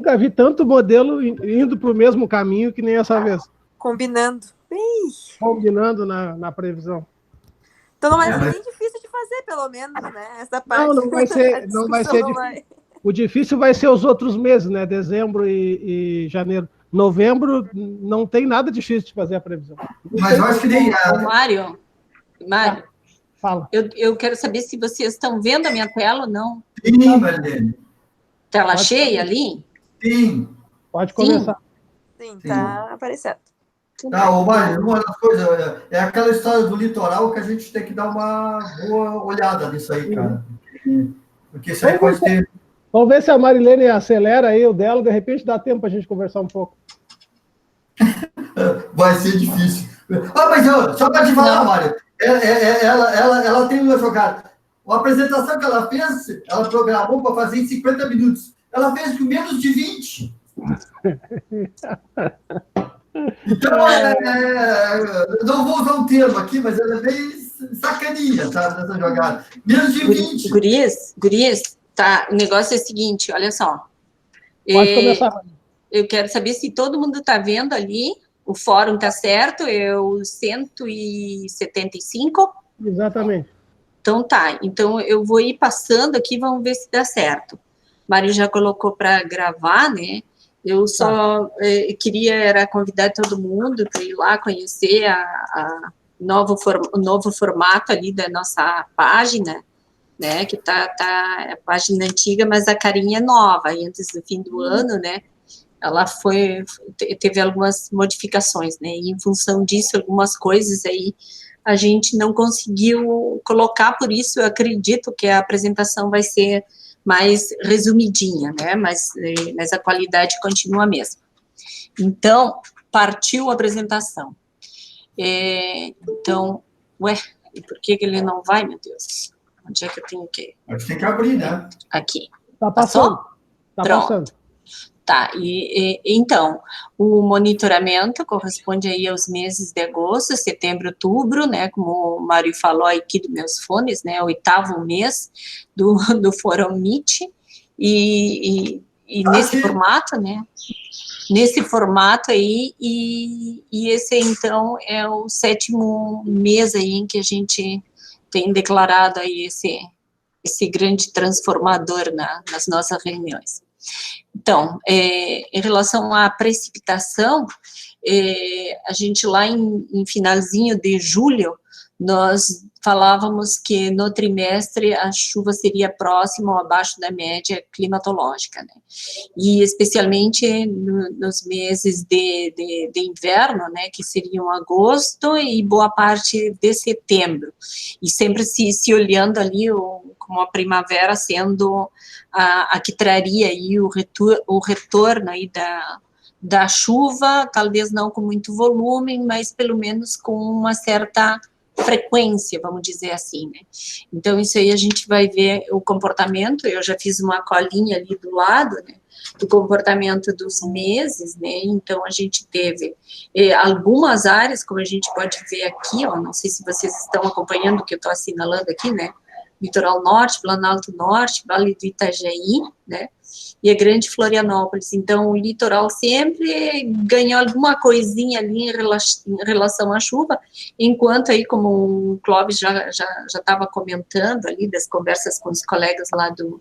nunca vi tanto modelo indo para o mesmo caminho que nem essa vez. Combinando. Combinando na previsão. Então não vai ser nem difícil de fazer, pelo menos, né? Essa parte. Não vai ser, não vai ser difícil. O difícil vai ser os outros meses, né? Dezembro e janeiro. Novembro não tem nada difícil de fazer a previsão. Mas eu acho que nem... Mário, fala. Eu quero saber se vocês estão vendo a minha tela ou não. Sim, Marlene. Tela cheia ali? Sim. Pode começar. Sim, tá aparecendo. Tá, Mário, uma das coisas é aquela história do litoral que a gente tem que dar uma boa olhada nisso aí, cara. Porque isso aí pode ter... Vamos ver se a Marilene acelera aí o dela, de repente dá tempo para a gente conversar um pouco. Vai ser difícil. Mas só para te falar, Mário, ela tem uma jogada. A apresentação que ela fez, ela programou para fazer em 50 minutos. Ela fez com menos de 20. Então, não vou usar um termo aqui, mas ela é bem sacaninha, sabe, nessa jogada. Menos de 20. Gurias, tá, o negócio é o seguinte, olha só. Pode começar. Eu quero saber se todo mundo está vendo ali, o fórum está certo, é o 175? Exatamente. Então tá, então eu vou ir passando aqui, vamos ver se dá certo. Mário já colocou para gravar, né? Eu só queria convidar todo mundo para ir lá conhecer o novo formato ali da nossa página, né? Que tá a página antiga, mas a carinha é nova, e antes do fim do ano, né? Ela teve algumas modificações, né? E em função disso, algumas coisas aí a gente não conseguiu colocar, por isso eu acredito que a apresentação vai ser mais resumidinha, né? Mas a qualidade continua a mesma. Então, partiu a apresentação. Então, e por que ele não vai, meu Deus? Onde é que eu tenho que ir? Acho que tem que abrir, né? Aqui. Tá passando. Tá Pronto. passando. Tá, então, o monitoramento corresponde aí aos meses de agosto, setembro, outubro, né, como o Mário falou aqui dos meus fones, né, o 8º mês do Fórum Meet, e nesse formato, né, nesse formato aí, e esse, então, é o 7º mês aí em que a gente tem declarado aí esse grande transformador nas nossas reuniões. Então, em relação à precipitação, a gente lá em finalzinho de julho, nós falávamos que no trimestre a chuva seria próxima ou abaixo da média climatológica, né? E especialmente nos meses de inverno, né, que seriam agosto e boa parte de setembro, e sempre se olhando ali como a primavera sendo a que traria aí o retorno aí da chuva, talvez não com muito volume, mas pelo menos com uma certa frequência, vamos dizer assim, né? Então, isso aí a gente vai ver o comportamento, eu já fiz uma colinha ali do lado, né, do comportamento dos meses, né, então a gente teve algumas áreas, como a gente pode ver aqui, ó, não sei se vocês estão acompanhando o que eu estou assinalando aqui, né, Litoral Norte, Planalto Norte, Vale do Itajaí, né, e a Grande Florianópolis. Então, o litoral sempre ganhou alguma coisinha ali em relação à chuva, enquanto aí, como o Clóvis já estava comentando ali, das conversas com os colegas lá do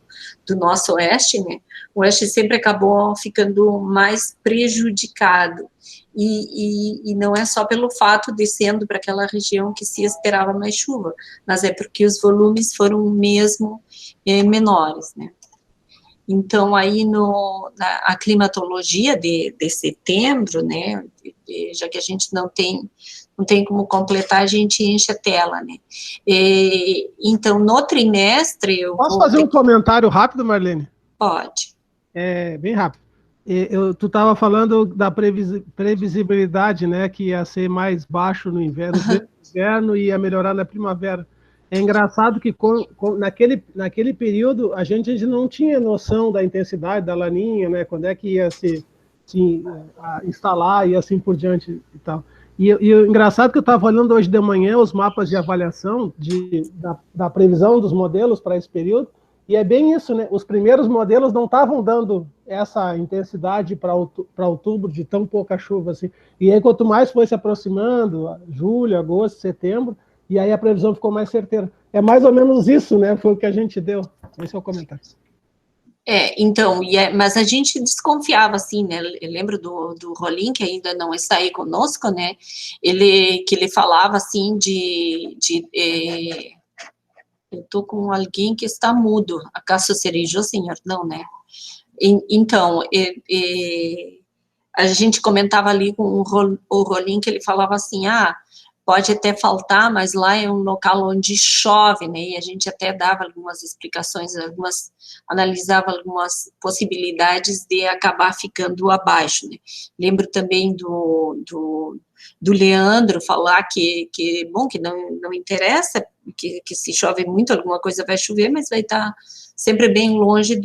nosso oeste, né, o oeste sempre acabou ficando mais prejudicado. E não é só pelo fato de sendo para aquela região que se esperava mais chuva, mas é porque os volumes foram mesmo menores, né. Então, aí a climatologia de setembro, né, já que a gente não tem como completar, a gente enche a tela, né. Então, no trimestre... Posso fazer um comentário rápido, Marlene? Pode. Bem rápido. Tu estava falando da previsibilidade, né, que ia ser mais baixo no inverno e ia melhorar na primavera. É engraçado que naquele período a gente não tinha noção da intensidade da laninha, né, quando é que ia se instalar e assim por diante e tal. E o engraçado que eu estava olhando hoje de manhã os mapas de avaliação da previsão dos modelos para esse período, E é bem isso, né? Os primeiros modelos não estavam dando essa intensidade para outubro de tão pouca chuva assim. E aí, quanto mais foi se aproximando, julho, agosto, setembro, e aí a previsão ficou mais certeira. É mais ou menos isso, né? Foi o que a gente deu. Esse é o comentário. Então, mas a gente desconfiava, assim, né? Eu lembro do Rolim, que ainda não está aí conosco, né? Que ele falava, assim, eu estou com alguém que está mudo. Acaso seria o senhor? Não, né? Então, a gente comentava ali com o Rolim, que ele falava assim, pode até faltar, mas lá é um local onde chove, né, e a gente até dava algumas explicações, analisava algumas possibilidades de acabar ficando abaixo, né. Lembro também do Leandro falar que bom, que não interessa, que se chove muito, alguma coisa vai chover, mas vai estar sempre bem longe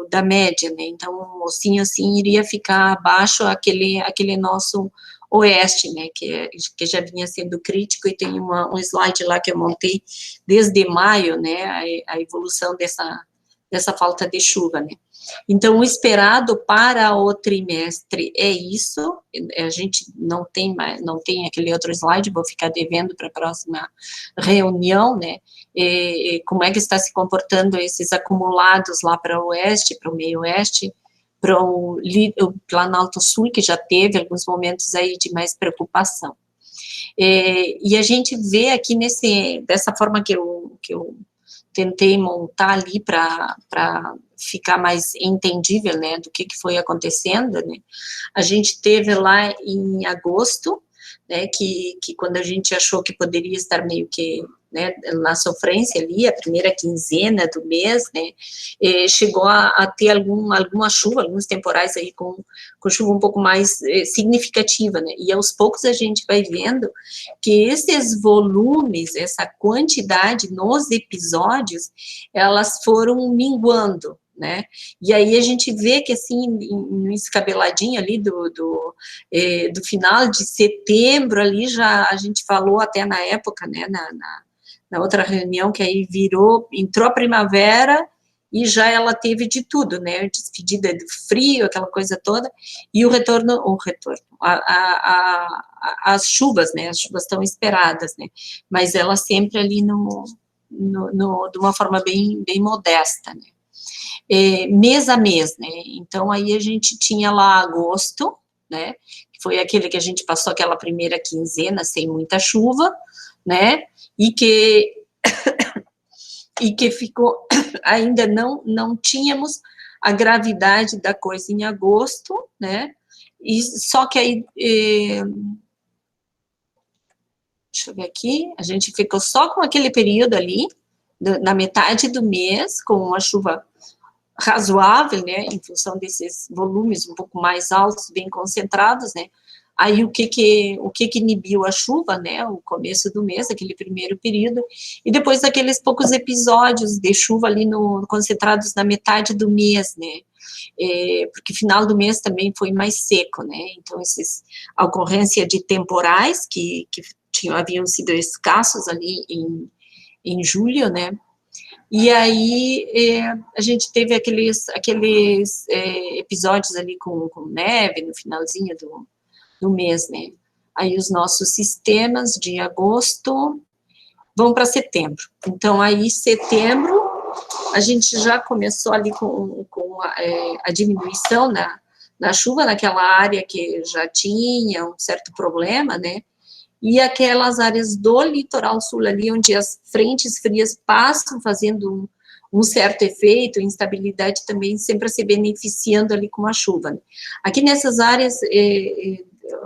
da média, né, então, assim, iria ficar abaixo aquele nosso oeste, né, que já vinha sendo crítico, e tem um slide lá que eu montei desde maio, né, a evolução dessa falta de chuva, né. Então, o esperado para o trimestre é isso, a gente não tem aquele outro slide, vou ficar devendo para a próxima reunião, né, como é que está se comportando esses acumulados lá para o oeste, para o meio oeste, para o Planalto Sul, que já teve alguns momentos aí de mais preocupação. E a gente vê aqui dessa forma que eu tentei montar ali para ficar mais entendível, né, do que foi acontecendo, né, a gente teve lá em agosto, né, que quando a gente achou que poderia estar meio que, né, na sofrência ali, a primeira quinzena do mês, né, chegou a ter alguma chuva, alguns temporais aí com chuva um pouco mais significativa, né, e aos poucos a gente vai vendo que esses volumes, essa quantidade nos episódios, elas foram minguando, né, e aí a gente vê que, assim, no escabeladinho ali do final de setembro, ali já a gente falou até na época, né, na outra reunião, que aí entrou a primavera, e já ela teve de tudo, né, despedida do frio, aquela coisa toda, e o retorno, as chuvas, né, as chuvas estão esperadas, né, mas ela sempre ali de uma forma bem modesta, né. Mês a mês, né, então aí a gente tinha lá agosto, né, que foi aquele que a gente passou aquela primeira quinzena sem muita chuva, né, e que ficou, ainda não tínhamos a gravidade da coisa em agosto, né, e só que aí, deixa eu ver aqui, a gente ficou só com aquele período ali, na metade do mês, com uma chuva razoável, né, em função desses volumes um pouco mais altos, bem concentrados, né, aí o que inibiu a chuva, né, o começo do mês, aquele primeiro período, e depois aqueles poucos episódios de chuva ali concentrados na metade do mês, né, porque final do mês também foi mais seco, né, então a ocorrência de temporais que haviam sido escassos ali em julho, né, e aí a gente teve aqueles episódios ali com neve no finalzinho do mês, né? Aí os nossos sistemas de agosto vão para setembro. Então, aí setembro, a gente já começou ali com a diminuição na chuva, naquela área que já tinha um certo problema, né? E aquelas áreas do litoral sul ali, onde as frentes frias passam fazendo um certo efeito, instabilidade também sempre se beneficiando ali com a chuva, né? Aqui nessas áreas,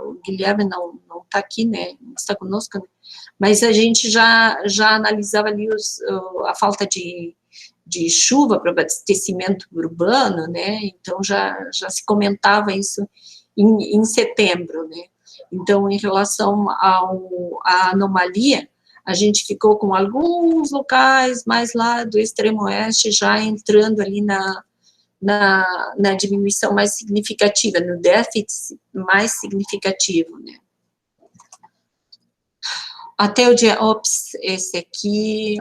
o Guilherme não está aqui, né, não está conosco, né, mas a gente já analisava ali a falta de chuva para abastecimento urbano, né, então já se comentava isso em setembro, né. Então, em relação à anomalia, a gente ficou com alguns locais mais lá do extremo oeste já entrando ali na diminuição mais significativa, no déficit mais significativo, né. Até o dia, esse aqui,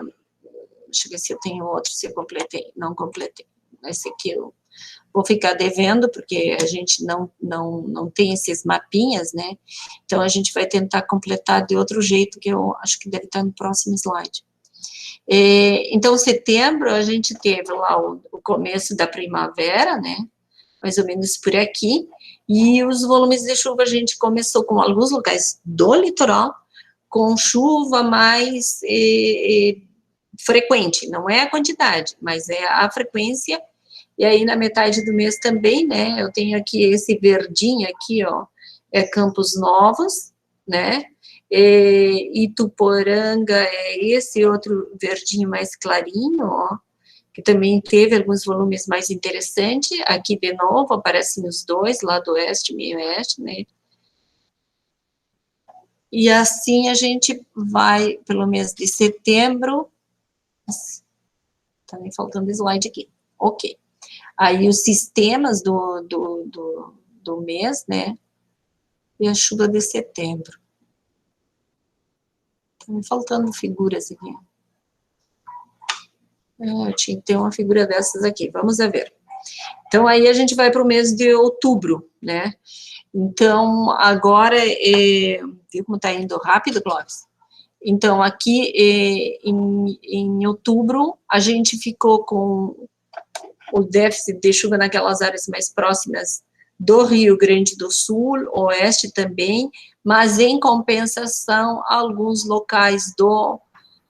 deixa eu ver se eu tenho outro, se eu completei, não completei. Esse aqui eu vou ficar devendo, porque a gente não tem esses mapinhas, né? Então, a gente vai tentar completar de outro jeito, que eu acho que deve estar no próximo slide. Então, setembro, a gente teve lá o começo da primavera, né? Mais ou menos por aqui, e os volumes de chuva a gente começou com alguns locais do litoral, com chuva mais frequente, não é a quantidade, mas é a frequência. E aí, na metade do mês também, né, eu tenho aqui esse verdinho aqui, ó, é Campos Novos, né, Ituporanga é esse outro verdinho mais clarinho, ó, que também teve alguns volumes mais interessantes. Aqui, de novo, aparecem os dois, lado oeste e meio oeste, né, e assim a gente vai pelo mês de setembro. Tá me faltando slide aqui, ok. Aí os sistemas do mês, né, e a chuva de setembro. Tá me faltando figuras aqui. Eu tinha que ter uma figura dessas aqui, vamos ver. Então, aí a gente vai para o mês de outubro, né, então, agora, viu como está indo rápido, Clóvis? Então, aqui, em outubro, a gente ficou com o déficit de chuva naquelas áreas mais próximas do Rio Grande do Sul, oeste também, mas em compensação, alguns locais do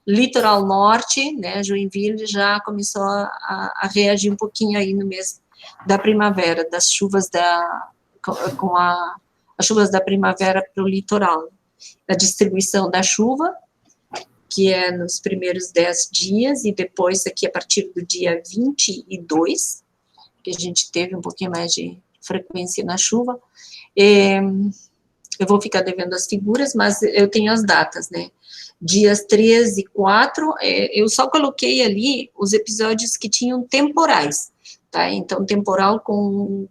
litoral norte, né, Joinville já começou a reagir um pouquinho aí no mês da primavera, das chuvas com as chuvas da primavera para o litoral. A distribuição da chuva, que é nos primeiros 10 dias, e depois aqui a partir do dia 22, que a gente teve um pouquinho mais de frequência na chuva. Eu vou ficar devendo as figuras, mas eu tenho as datas, né? Dias 3 e 4, eu só coloquei ali os episódios que tinham temporais, tá? Então, temporal com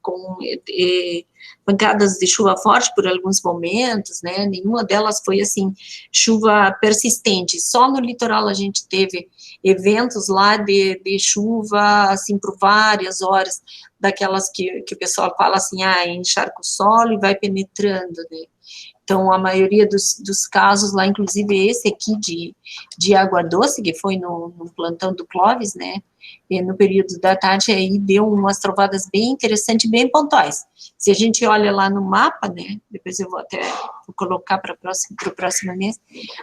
pancadas de chuva forte por alguns momentos, né? Nenhuma delas foi, assim, chuva persistente. Só no litoral a gente teve eventos lá de chuva, assim, por várias horas, daquelas que o pessoal fala assim, encharca o solo e vai penetrando, né? Então, a maioria dos casos lá, inclusive esse aqui de Água Doce, que foi no plantão do Clóvis, né, e no período da tarde, aí deu umas trovadas bem interessantes, bem pontuais. Se a gente olha lá no mapa, né, depois eu vou colocar para o próximo mês,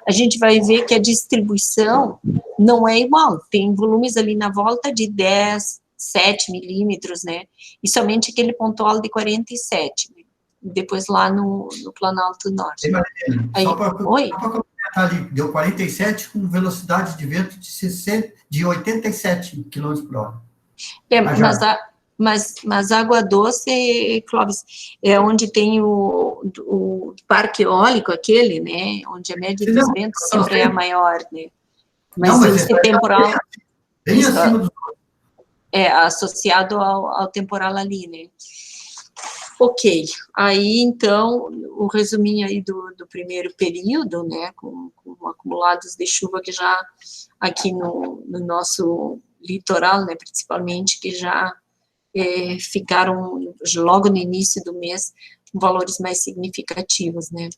a gente vai ver que a distribuição não é igual, tem volumes ali na volta de 10, 7 milímetros, né, e somente aquele pontual de 47, né, depois lá no Planalto Norte. Aí, só para complementar ali, deu 47 com velocidade de vento de 87 km por hora. Mas Água Doce, Clóvis, é onde tem o parque eólico aquele, né, onde a média dos ventos sempre é a maior, né, mas esse temporal bem acima do... associado ao temporal ali, né. Ok, aí, então, o resuminho aí do primeiro período, né, com acumulados de chuva que já, aqui no nosso litoral, né, principalmente, que já ficaram, logo no início do mês, com valores mais significativos, né.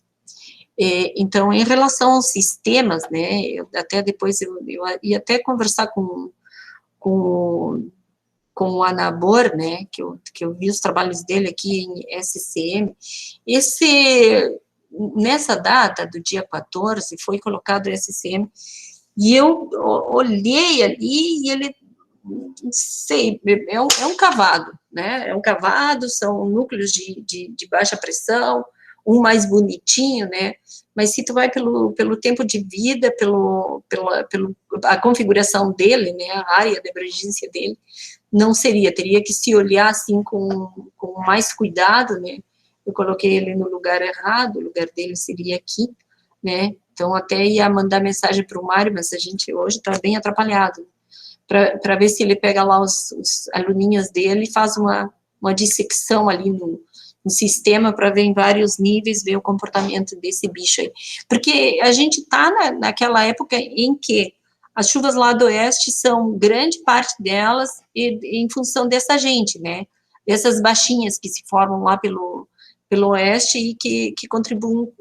Então, em relação aos sistemas, né, até depois eu ia até conversar com o Anabor, né, que eu vi os trabalhos dele aqui em SCM, nessa data do dia 14, foi colocado o SCM, e eu olhei ali, e ele, não sei, é um cavado, né, é um cavado, são núcleos de baixa pressão, um mais bonitinho, né, mas se tu vai pelo tempo de vida, a configuração dele, né, a área de abrangência dele, não teria que se olhar assim com mais cuidado, né, eu coloquei ele no lugar errado, o lugar dele seria aqui, né, então até ia mandar mensagem para o Mário, mas a gente hoje está bem atrapalhado, para ver se ele pega lá os aluninhos dele e faz uma dissecção ali no sistema para ver em vários níveis, ver o comportamento desse bicho aí, porque a gente está naquela época em que as chuvas lá do oeste são, grande parte delas, em função dessa gente, né, dessas baixinhas que se formam lá pelo oeste e que contribuem,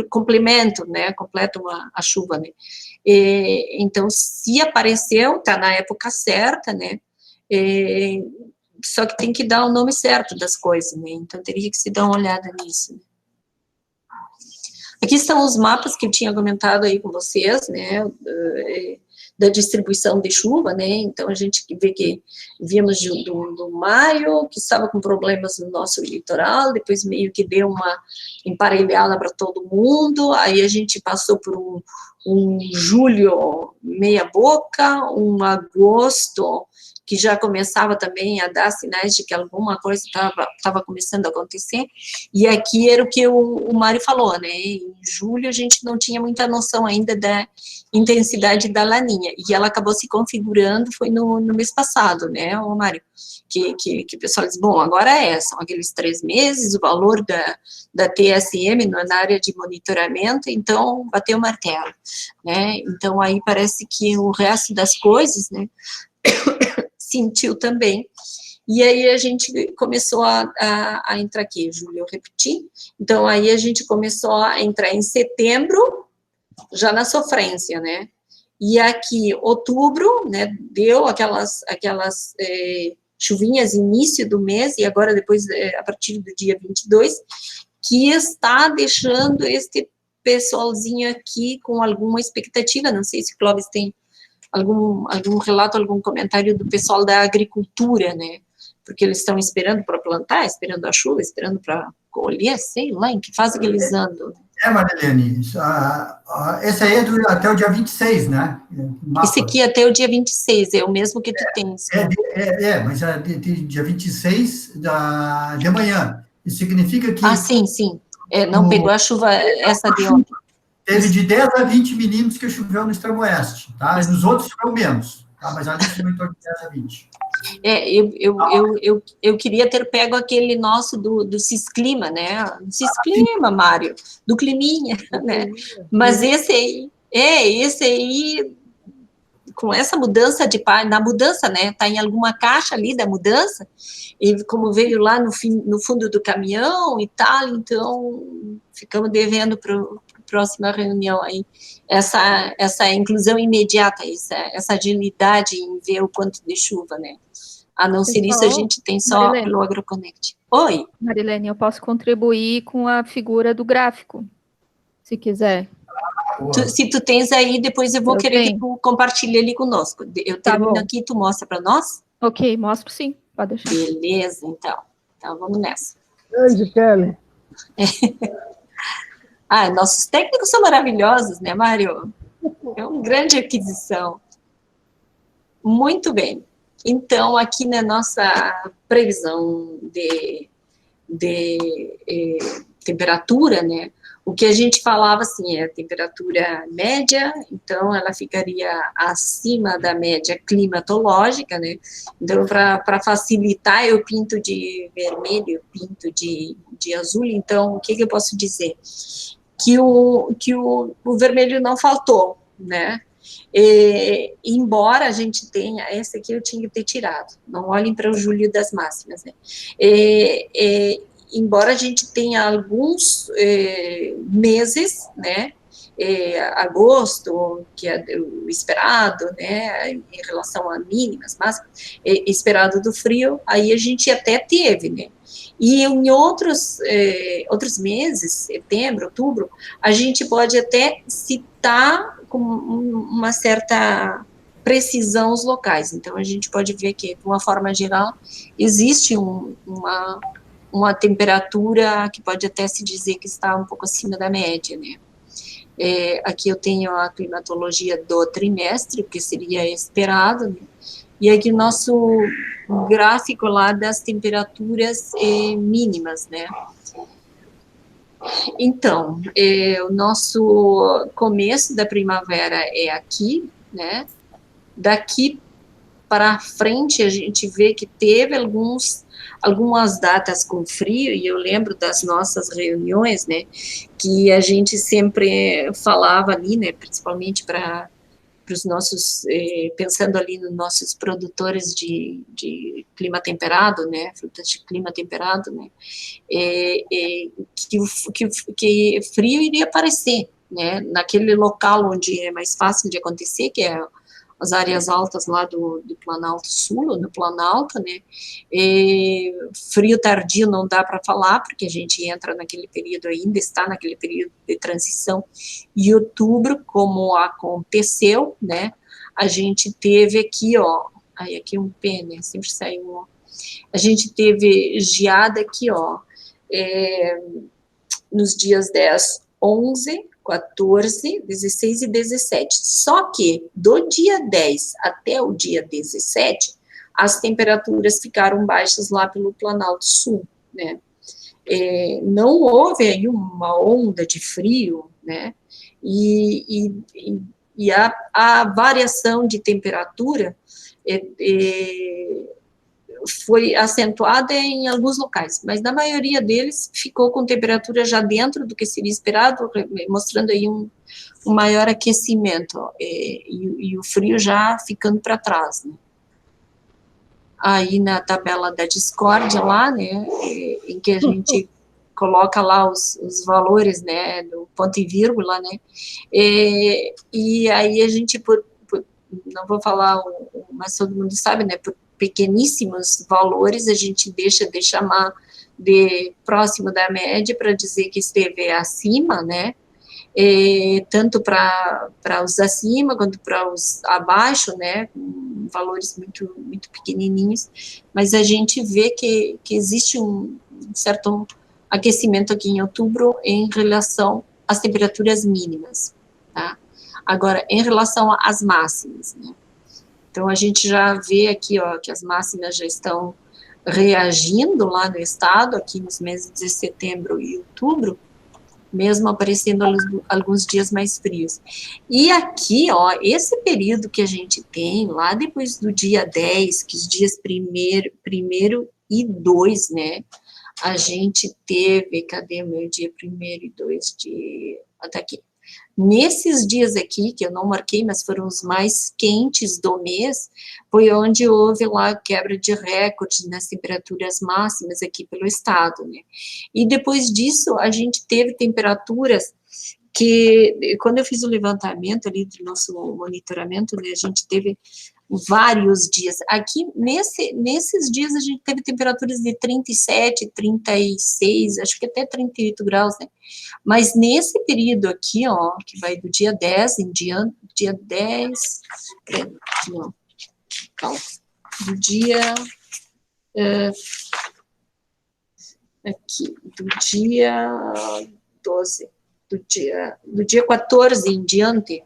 complementam, né, completam a chuva, né. Então, se apareceu, está na época certa, né, só que tem que dar o nome certo das coisas, né, então teria que se dar uma olhada nisso, né. Aqui estão os mapas que eu tinha comentado aí com vocês, né, da distribuição de chuva, né, então a gente vê que víamos do maio, que estava com problemas no nosso litoral, depois meio que deu uma emparelhada para todo mundo, aí a gente passou por um julho meia boca, um agosto que já começava também a dar sinais de que alguma coisa estava começando a acontecer, e aqui era o que o Mário falou, né, em julho a gente não tinha muita noção ainda da intensidade da laninha, e ela acabou se configurando, foi no mês passado, né, o Mário, que o pessoal diz, bom, agora são aqueles 3 meses, o valor da TSM na área de monitoramento, então bateu o martelo, né, então aí parece que o resto das coisas, né, sentiu também, e aí a gente começou a entrar aqui, Júlia, eu repeti, então aí a gente começou a entrar em setembro, já na sofrência, né, e aqui, outubro, né, deu aquelas chuvinhas início do mês, e agora depois, a partir do dia 22, que está deixando este pessoalzinho aqui com alguma expectativa, não sei se o Clóvis tem algum relato, algum comentário do pessoal da agricultura, né, porque eles estão esperando para plantar, esperando a chuva, esperando para colher, sei lá, em que fase que eles andam. Marilene, esse aí é até o dia 26, né? Esse aqui é até o dia 26, é o mesmo que tu tens. Mas é dia 26 de manhã. Isso significa que... Ah, sim. Não pegou a chuva essa de ontem. Teve de 10 a 20 milímetros que choveu no extremo oeste, tá? E nos outros choveu menos, tá? Mas ali choveu em torno de 10 a 20. Eu queria ter pego aquele nosso do Cisclima, né? Cisclima, Mário, do Climinha, né? Mas esse aí, com essa mudança na mudança, né? Tá em alguma caixa ali da mudança, e como veio lá no fundo do caminhão e tal, então ficamos devendo para próxima reunião aí, essa inclusão imediata, essa agilidade em ver o quanto de chuva, né? A não ser isso, a gente tem só pelo AgroConnect. Oi? Marilene, eu posso contribuir com a figura do gráfico, se quiser. Se tu tens aí, depois eu vou querer que tu compartilhe ali conosco. Eu termino aqui, tu mostra para nós? Ok, mostro sim, pode deixar. Beleza, então. Então, vamos nessa. Grande, Kelly. Nossos técnicos são maravilhosos, né, Mário? É uma grande aquisição. Muito bem. Então, aqui na nossa previsão de temperatura, né, o que a gente falava, assim, é a temperatura média, então ela ficaria acima da média climatológica, né, então para facilitar eu pinto de vermelho, eu pinto de azul, então o que eu posso dizer? Que o vermelho não faltou, né, embora a gente tenha, esse aqui eu tinha que ter tirado, não olhem para o julho das máximas, né, embora a gente tenha alguns meses, né, agosto, que é o esperado, né, em relação a mínimas, mas esperado do frio, aí a gente até teve, né, e em outros meses, setembro, outubro, a gente pode até citar com uma certa precisão os locais, então a gente pode ver que, de uma forma geral, existe uma temperatura que pode até se dizer que está um pouco acima da média, né. Aqui eu tenho a climatologia do trimestre, que seria esperado, né? E aqui o nosso gráfico lá das temperaturas mínimas, né. Então, o nosso começo da primavera é aqui, né, daqui para frente a gente vê que teve algumas datas com frio, e eu lembro das nossas reuniões, né, que a gente sempre falava ali, né, principalmente para os nossos, pensando ali nos nossos produtores de clima temperado, né, frutas de clima temperado, né, que frio iria aparecer, né, naquele local onde é mais fácil de acontecer, que é as áreas altas lá do Planalto Sul, no Planalto, né, frio tardio não dá para falar, porque a gente entra naquele período ainda, está naquele período de transição, e outubro, como aconteceu, né, a gente teve aqui, ó, aí aqui um P, né, sempre sai um, ó, a gente teve geada aqui, ó, nos dias 10, 11, 14, 16 e 17. Só que do dia 10 até o dia 17, as temperaturas ficaram baixas lá pelo Planalto Sul, né? Não houve aí uma onda de frio, né? E a variação de temperatura foi acentuada em alguns locais, mas na maioria deles ficou com temperatura já dentro do que seria esperado, mostrando aí um maior aquecimento, ó, e o frio já ficando para trás, né. Aí na tabela da discórdia lá, né, em que a gente coloca lá os valores, né, do ponto e vírgula, né, e aí a gente, não vou falar, mas todo mundo sabe, né, por pequeníssimos valores, a gente deixa de chamar de próximo da média para dizer que esteve acima, né, tanto para os acima quanto para os abaixo, né, com valores muito, muito pequenininhos, mas a gente vê que existe um certo aquecimento aqui em outubro em relação às temperaturas mínimas, tá? Agora, em relação às máximas, né, então a gente já vê aqui, ó, que as máximas já estão reagindo lá no estado, aqui nos meses de setembro e outubro, mesmo aparecendo alguns dias mais frios. E aqui, ó, esse período que a gente tem, lá depois do dia 10, que os dias primeiro e 2, né, a gente teve, cadê o meu dia 1º e 2 de... Até aqui. Nesses dias aqui, que eu não marquei, mas foram os mais quentes do mês, foi onde houve lá quebra de recordes nas temperaturas máximas aqui pelo estado, né? E depois disso, a gente teve temperaturas que, quando eu fiz o levantamento ali do nosso monitoramento, né, a gente teve vários dias. Aqui, nesses dias, a gente teve temperaturas de 37, 36, acho que até 38 graus, né? Mas nesse período aqui, ó, que vai do dia 10 em diante, dia 10, não, calma, do dia, aqui, do dia 12, do dia 14 em diante,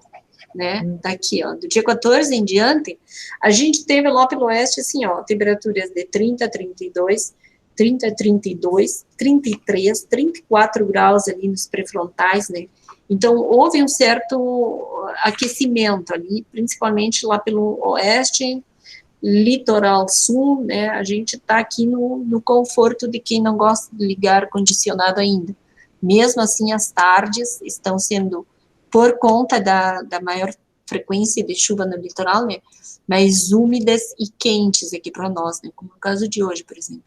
né, daqui, ó, do dia 14 em diante, a gente teve lá pelo oeste, assim, ó, temperaturas de 30 a 32, 30 a 32, 33, 34 graus ali nos pré-frontais, né, então houve um certo aquecimento ali, principalmente lá pelo oeste, litoral sul, né, a gente está aqui no conforto de quem não gosta de ligar ar-condicionado ainda, mesmo assim as tardes estão sendo, por conta da maior frequência de chuva no litoral, né, mais úmidas e quentes aqui para nós, né, como no caso de hoje, por exemplo.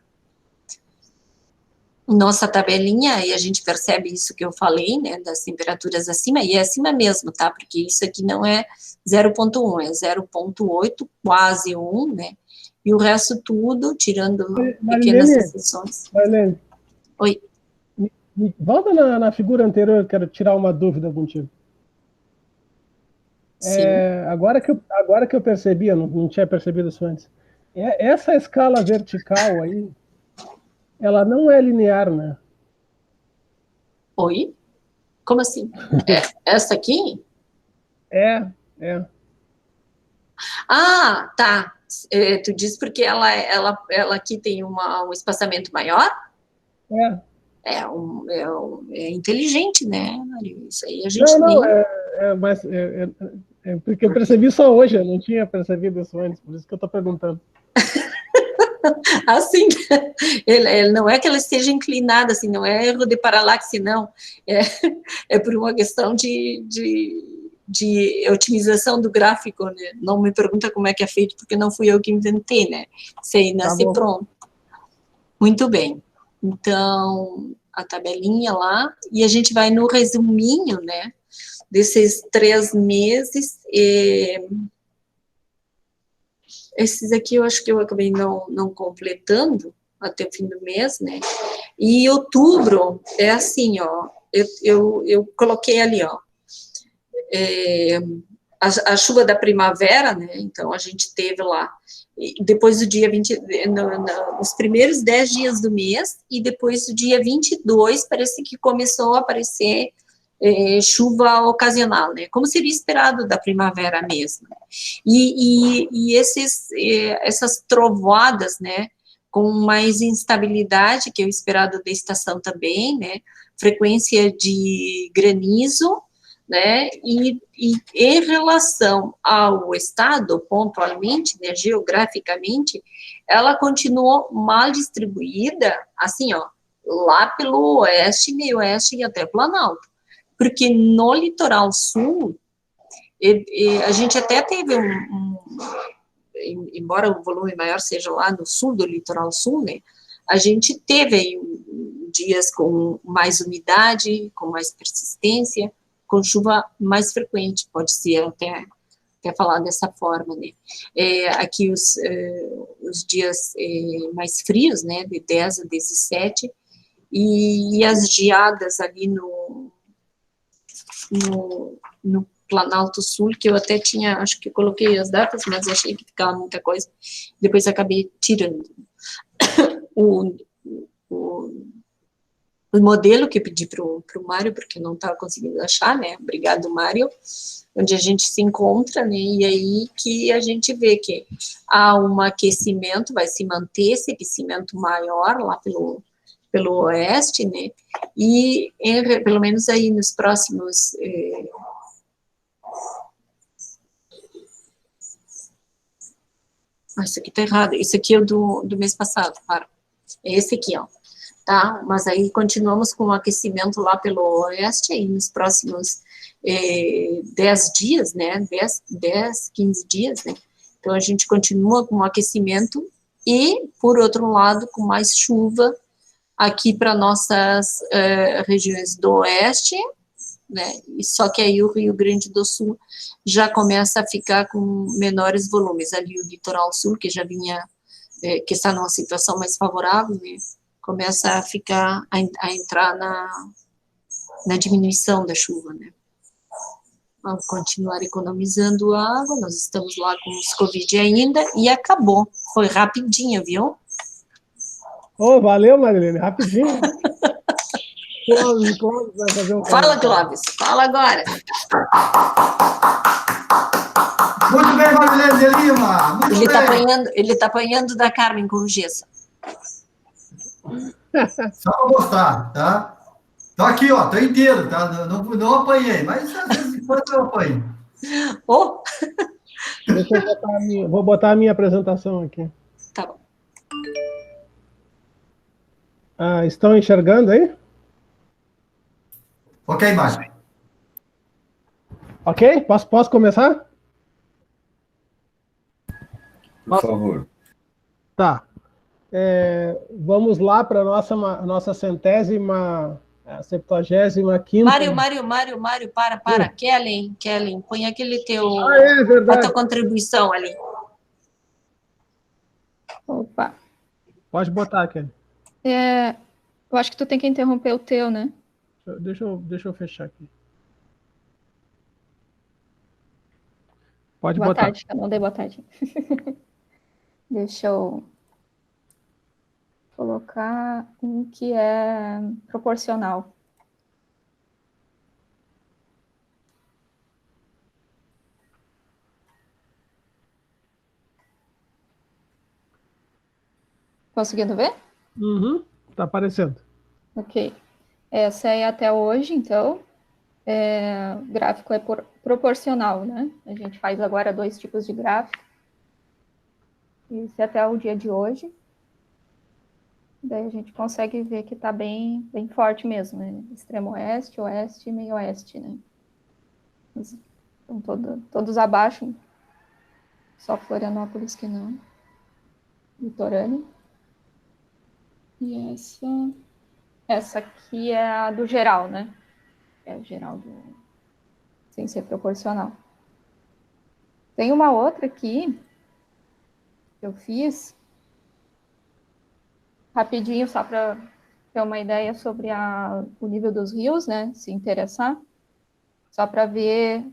Nossa tabelinha, e a gente percebe isso que eu falei, né, das temperaturas acima, e é acima mesmo, tá, porque isso aqui não é 0,1, é 0,8, quase 1, né, e o resto tudo, tirando pequenas exceções. Marlene, Oi. Volta na figura anterior, eu quero tirar uma dúvida contigo. Agora que eu percebi, eu não tinha percebido isso antes. Essa escala vertical aí, ela não é linear, né? Oi? Como assim? Essa aqui? É. Ah, tá. Tu diz porque ela aqui tem um espaçamento maior? É inteligente, né, Mário? Isso aí a gente mas porque eu percebi só hoje, eu não tinha percebido isso antes, por isso que eu estou perguntando. Assim, ele não é que ela esteja inclinada, assim, não é erro de paralaxe, não, é por uma questão de de otimização do gráfico, né? Não me pergunta como é que é feito, porque não fui eu que inventei, né? Sei nascer pronto. Muito bem. Então, a tabelinha lá, e a gente vai no resuminho, né? Desses 3 meses, esses aqui eu acho que eu acabei não completando até o fim do mês, né? E outubro é assim, ó, eu coloquei ali, ó, a chuva da primavera, né? Então a gente teve lá, depois do dia 20, nos primeiros 10 dias do mês, e depois do dia 22, parece que começou a aparecer chuva ocasional, né? Como seria esperado da primavera mesmo. E essas trovoadas, né? Com mais instabilidade, que é o esperado da estação também, né? Frequência de granizo, né? E em relação ao estado, pontualmente, né? Geograficamente, ela continuou mal distribuída, assim, ó, lá pelo oeste, meio oeste e até Planalto. Porque no litoral sul, a gente até teve embora o volume maior seja lá no sul do litoral sul, né, a gente teve aí dias com mais umidade, com mais persistência, com chuva mais frequente, pode ser até falar dessa forma, né. Aqui os dias mais frios, né, de 10 a 17, e as geadas ali no Planalto Sul, que eu até tinha, acho que eu coloquei as datas, mas achei que ficava muita coisa, depois acabei tirando. O modelo que eu pedi para o Mário, porque não estava conseguindo achar, né, obrigado, Mário, onde a gente se encontra, né, e aí que a gente vê que há um aquecimento, vai se manter esse aquecimento maior lá pelo oeste, né, e pelo menos aí nos próximos isso aqui tá errado, isso aqui é do mês passado, para, é esse aqui, ó, tá, mas aí continuamos com o aquecimento lá pelo oeste, aí nos próximos 10 dias, né, 10, 15 dias, né, então a gente continua com o aquecimento e, por outro lado, com mais chuva aqui para nossas regiões do oeste, né, e só que aí o Rio Grande do Sul já começa a ficar com menores volumes, ali o litoral sul, que já vinha, que está numa situação mais favorável, né, começa a ficar, a entrar na diminuição da chuva, né. Vamos continuar economizando água, nós estamos lá com os Covid ainda, e acabou, foi rapidinho, viu? Valeu, Marilene, rapidinho. Clóvis vai fazer um Fala, Clóvis, fala agora. Muito bem, Marilene de Lima. Muito bem. Ele tá apanhando da Carmen com gesso. Só para mostrar, tá? Tô aqui, ó, tô inteiro, tá? Não apanhei, mas às vezes enquanto eu apanho. Oh. Deixa eu botar vou botar a minha apresentação aqui. Tá bom. Estão enxergando aí? Ok, Márcio. Ok? Posso começar? Por favor. Tá. Vamos lá para a nossa 75ª. Mário, para. Kellen, põe aquele Verdade. a tua contribuição ali. Opa. Pode botar, Kelly. Eu acho que tu tem que interromper o teu, né? Deixa eu fechar aqui. Pode botar. Boa tarde, eu não dei boa tarde. Deixa eu colocar um que é proporcional. Conseguindo ver? Uhum, tá aparecendo. Ok. Essa é até hoje, então. O gráfico é proporcional, né? A gente faz agora 2 tipos de gráfico. Esse é até o dia de hoje. Daí a gente consegue ver que está bem forte mesmo, né? Extremo oeste, oeste e meio oeste, né? Estão todos abaixo. Só Florianópolis que não. Litorânea. E essa aqui é a do geral, né? É o geral sem ser proporcional. Tem uma outra aqui que eu fiz rapidinho, só para ter uma ideia sobre o nível dos rios, né? Se interessar. Só para ver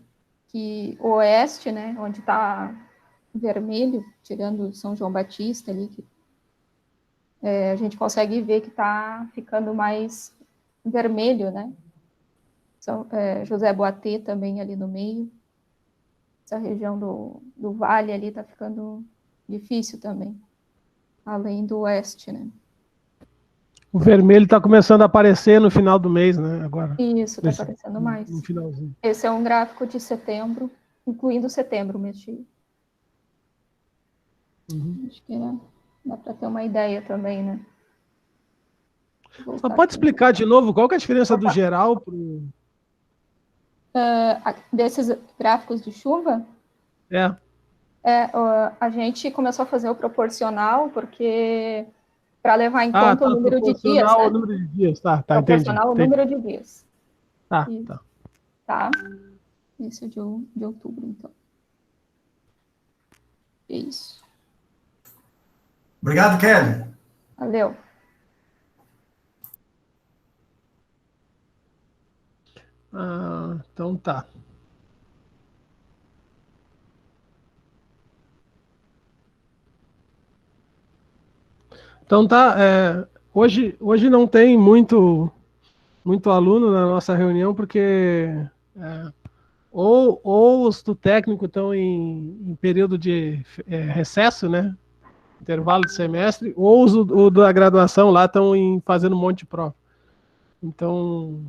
que o oeste, né? Onde está vermelho, tirando São João Batista ali, que a gente consegue ver que está ficando mais vermelho, né? José Boatê também ali no meio. Essa região do vale ali está ficando difícil também, além do oeste, né? O vermelho está começando a aparecer no final do mês, né? Agora. Isso, está aparecendo mais. No finalzinho. Esse é um gráfico de setembro, incluindo setembro, mês de... Acho que dá para ter uma ideia também, né? Só pode explicar de novo qual que é a diferença do geral pro... desses gráficos de chuva? A gente começou a fazer o proporcional porque para levar em conta o número de dias, né? O número de dias, tá, proporcional entendi. O número de dias. Tá. Tá. Esse é de outubro, então. É isso. Obrigado, Kelly. Valeu. Então tá. Então tá, hoje não tem muito aluno na nossa reunião, porque ou os do técnico estão em período de recesso, né? Intervalo de semestre, ou os da graduação lá estão fazendo um monte de prova. Então,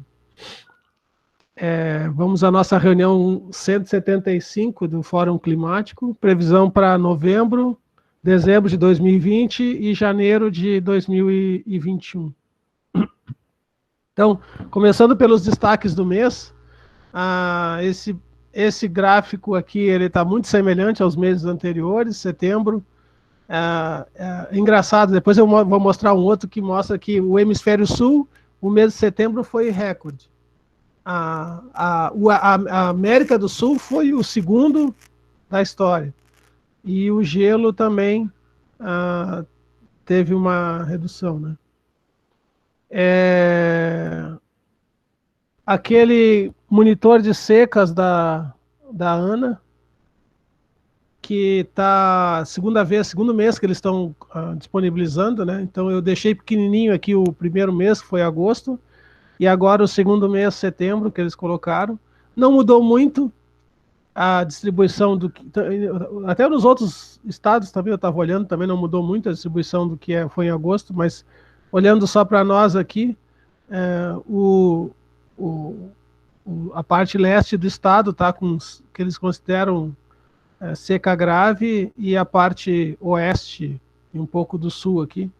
vamos à nossa reunião 175 do Fórum Climático, previsão para novembro, dezembro de 2020 e janeiro de 2021. Então, começando pelos destaques do mês, esse gráfico aqui ele está muito semelhante aos meses anteriores, setembro. Engraçado, depois eu vou mostrar um outro que mostra que o hemisfério sul, o mês de setembro foi recorde. A América do Sul foi o segundo da história. E o gelo também teve uma redução, né? Aquele monitor de secas da ANA, que está segundo mês que eles estão disponibilizando, né? Então eu deixei pequenininho aqui o primeiro mês, que foi agosto, e agora o segundo mês, setembro, que eles colocaram. Não mudou muito a distribuição até nos outros estados também, eu estava olhando, também não mudou muito a distribuição do que foi em agosto, mas olhando só para nós aqui, a parte leste do estado está com que eles consideram seca grave, e a parte oeste e um pouco do sul aqui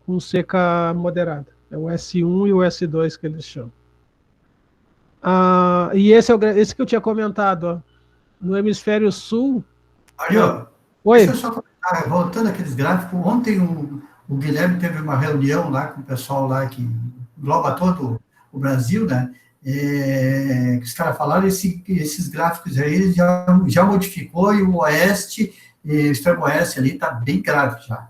com seca moderada. É o S1 e o S2 que eles chamam. E esse que eu tinha comentado, ó, no hemisfério sul. Mário, oi. Deixa eu só comentar, voltando àqueles gráficos, ontem o Guilherme teve uma reunião lá com o pessoal lá que engloba todo o Brasil, né? Que os caras falaram, esses gráficos aí ele já modificou, e o oeste, o extremo oeste ali está bem grave já.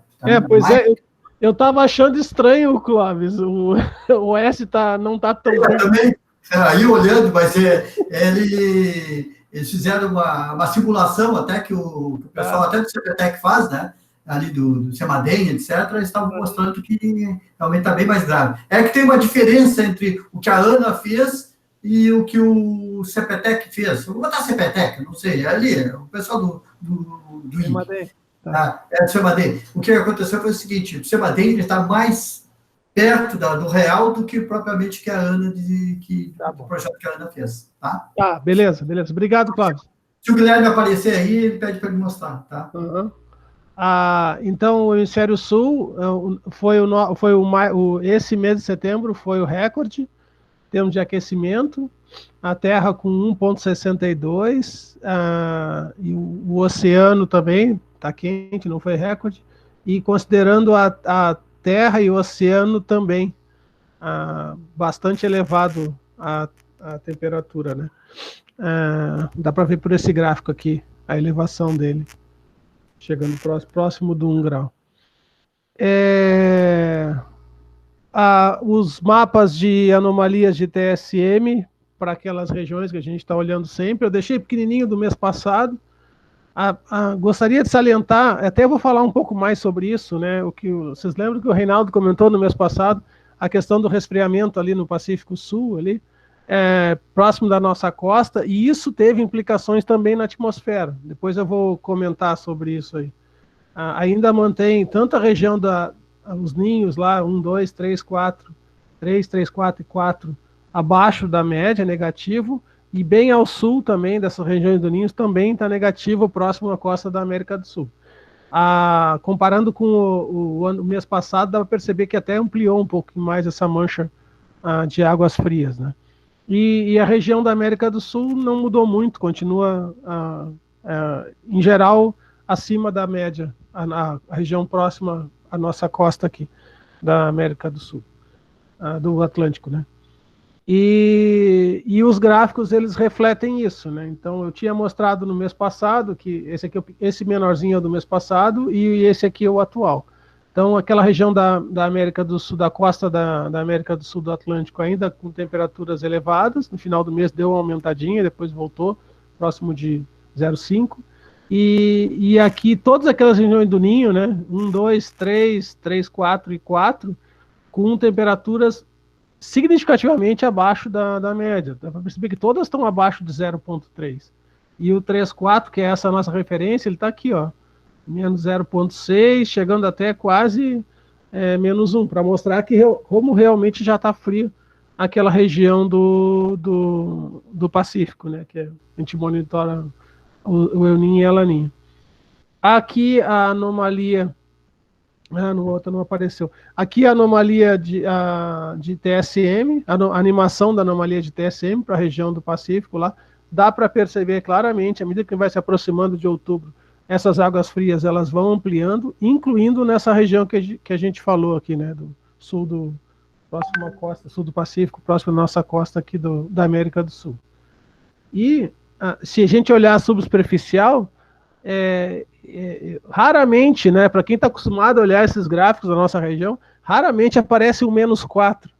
Eu estava achando estranho, Clóvis, o oeste não está tão... Eu também, aí olhando, mas eles fizeram uma simulação até que o pessoal até do CPTEC faz, né? Ali do Semadem, etc., eles estavam mostrando que realmente está bem mais grave. É que tem uma diferença entre o que a ANA fez e o que o CPTEC fez. Vou botar CPTEC, não sei, ali, o pessoal do Semadem. Do Semadem. O que aconteceu foi o seguinte, o Semadem está mais perto do real do que propriamente que a ANA, do projeto que a ANA fez. Tá, beleza. Obrigado, Cláudio. Se o Guilherme aparecer aí, ele pede para ele mostrar, tá? Uhum. Então, o hemisfério sul esse mês de setembro foi o recorde em termos de aquecimento. a Terra com 1,62, e o oceano também está quente, não foi recorde, e considerando a Terra e o oceano também, bastante elevado a temperatura, né? Dá para ver por esse gráfico aqui, a elevação dele, chegando próximo do 1 grau. Os mapas de anomalias de TSM, para aquelas regiões que a gente está olhando sempre, eu deixei pequenininho do mês passado. Gostaria de salientar, até vou falar um pouco mais sobre isso, né? Vocês lembram que o Reinaldo comentou no mês passado, a questão do resfriamento ali no Pacífico Sul, ali, próximo da nossa costa, e isso teve implicações também na atmosfera. Depois eu vou comentar sobre isso aí. Ainda mantém tanto a região os ninhos lá, 1, 2, 3, 4, 3, 3, 4 e 4, abaixo da média, negativo, e bem ao sul também, dessas regiões do ninhos, também está negativo, próximo à costa da América do Sul. Comparando com o mês passado, dá para perceber que até ampliou um pouco mais essa mancha de águas frias, né? E a região da América do Sul não mudou muito, continua, em geral, acima da média, a região próxima à nossa costa aqui, da América do Sul, do Atlântico, né? E os gráficos, eles refletem isso, né? Então, eu tinha mostrado no mês passado, que esse menorzinho é do mês passado, e esse aqui é o atual. Então, aquela região da América do Sul, da costa da América do Sul do Atlântico, ainda com temperaturas elevadas, no final do mês deu uma aumentadinha, depois voltou, próximo de 0,5. E aqui, todas aquelas regiões do ninho, né? 1, 2, 3, 3, 4 e 4, com temperaturas significativamente abaixo da média. Dá para perceber que todas estão abaixo de 0,3. E o 3,4, que é essa nossa referência, ele está aqui, ó, menos 0,6, chegando até quase menos 1, para mostrar como realmente já está frio aquela região do Pacífico, né, que a gente monitora o El Niño e a Laninha. Aqui a anomalia... no outro não apareceu. Aqui a anomalia de TSM, a animação da anomalia de TSM para a região do Pacífico lá, dá para perceber claramente, à medida que vai se aproximando de outubro, essas águas frias elas vão ampliando, incluindo nessa região que a gente falou aqui, né, do sul próximo à costa, sul do Pacífico, próximo à nossa costa aqui da América do Sul. E se a gente olhar subsuperficial, raramente, né, para quem está acostumado a olhar esses gráficos da nossa região, raramente aparece um -4,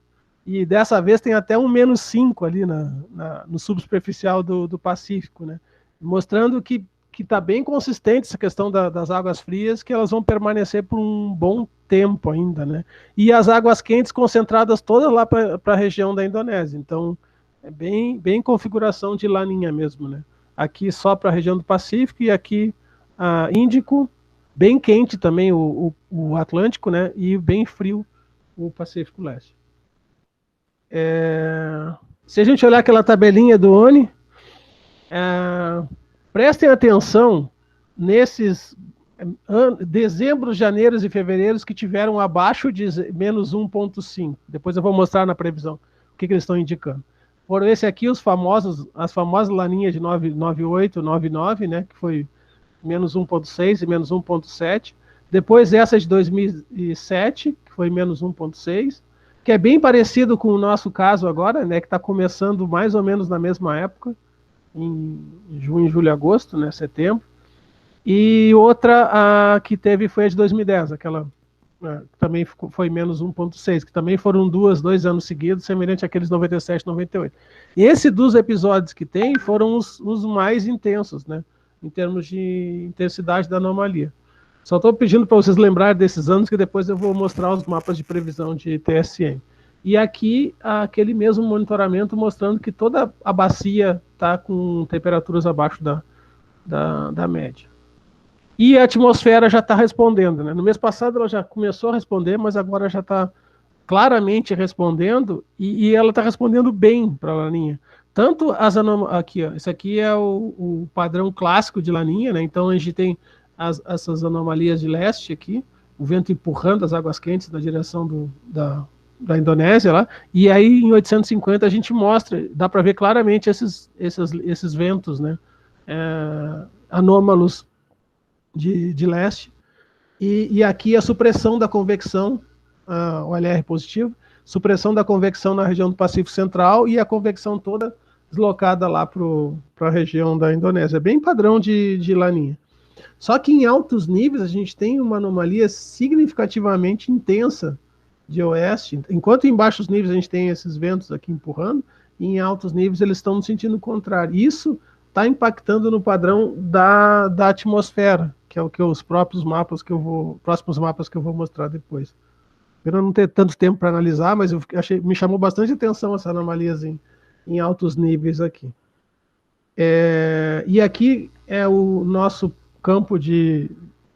e dessa vez tem até um -5 ali no subsuperficial do Pacífico, né, mostrando que está bem consistente essa questão das águas frias, que elas vão permanecer por um bom tempo ainda, né, e as águas quentes concentradas todas lá para a região da Indonésia. Então é bem configuração de laninha mesmo, né. Aqui só para a região do Pacífico, e aqui Índico, bem quente também o Atlântico, né, e bem frio o Pacífico Leste. Se a gente olhar aquela tabelinha do ONI, prestem atenção nesses dezembro, janeiro e fevereiro que tiveram abaixo de menos 1,5. Depois eu vou mostrar na previsão o que eles estão indicando. Foram esse aqui as famosas laninhas de 98, 99, né, que foi menos 1,6 e menos 1,7. Depois essa de 2007, que foi menos 1,6, que é bem parecido com o nosso caso agora, né, que está começando mais ou menos na mesma época, em junho, julho, agosto, né, setembro. E outra que teve foi a de 2010, aquela também foi menos 1,6, que também foram dois anos seguidos, semelhante àqueles 97, 98. E esse dos episódios que tem foram os mais intensos, né, em termos de intensidade da anomalia. Só estou pedindo para vocês lembrarem desses anos, que depois eu vou mostrar os mapas de previsão de TSM. E aqui, aquele mesmo monitoramento mostrando que toda a bacia está com temperaturas abaixo da média. E a atmosfera já está respondendo, né? No mês passado ela já começou a responder, mas agora já está claramente respondendo, e ela está respondendo bem para a Laninha. Tanto as anomalias... Aqui, ó, esse aqui é o padrão clássico de Laninha, né? Então a gente tem essas anomalias de leste aqui, o vento empurrando as águas quentes na direção da Indonésia lá, e aí em 850 a gente mostra, dá para ver claramente esses ventos, né, anômalos de leste, e aqui a supressão da convecção, o LR positivo, supressão da convecção na região do Pacífico Central e a convecção toda deslocada lá para a região da Indonésia, bem padrão de laninha. Só que em altos níveis a gente tem uma anomalia significativamente intensa de oeste, enquanto em baixos níveis a gente tem esses ventos aqui empurrando, e em altos níveis eles estão no sentido contrário. Isso está impactando no padrão da atmosfera, que é o que os próximos mapas que eu vou mostrar depois. Eu não ter tanto tempo para analisar, mas me chamou bastante atenção essa anomalia em altos níveis aqui. E aqui é o nosso campo de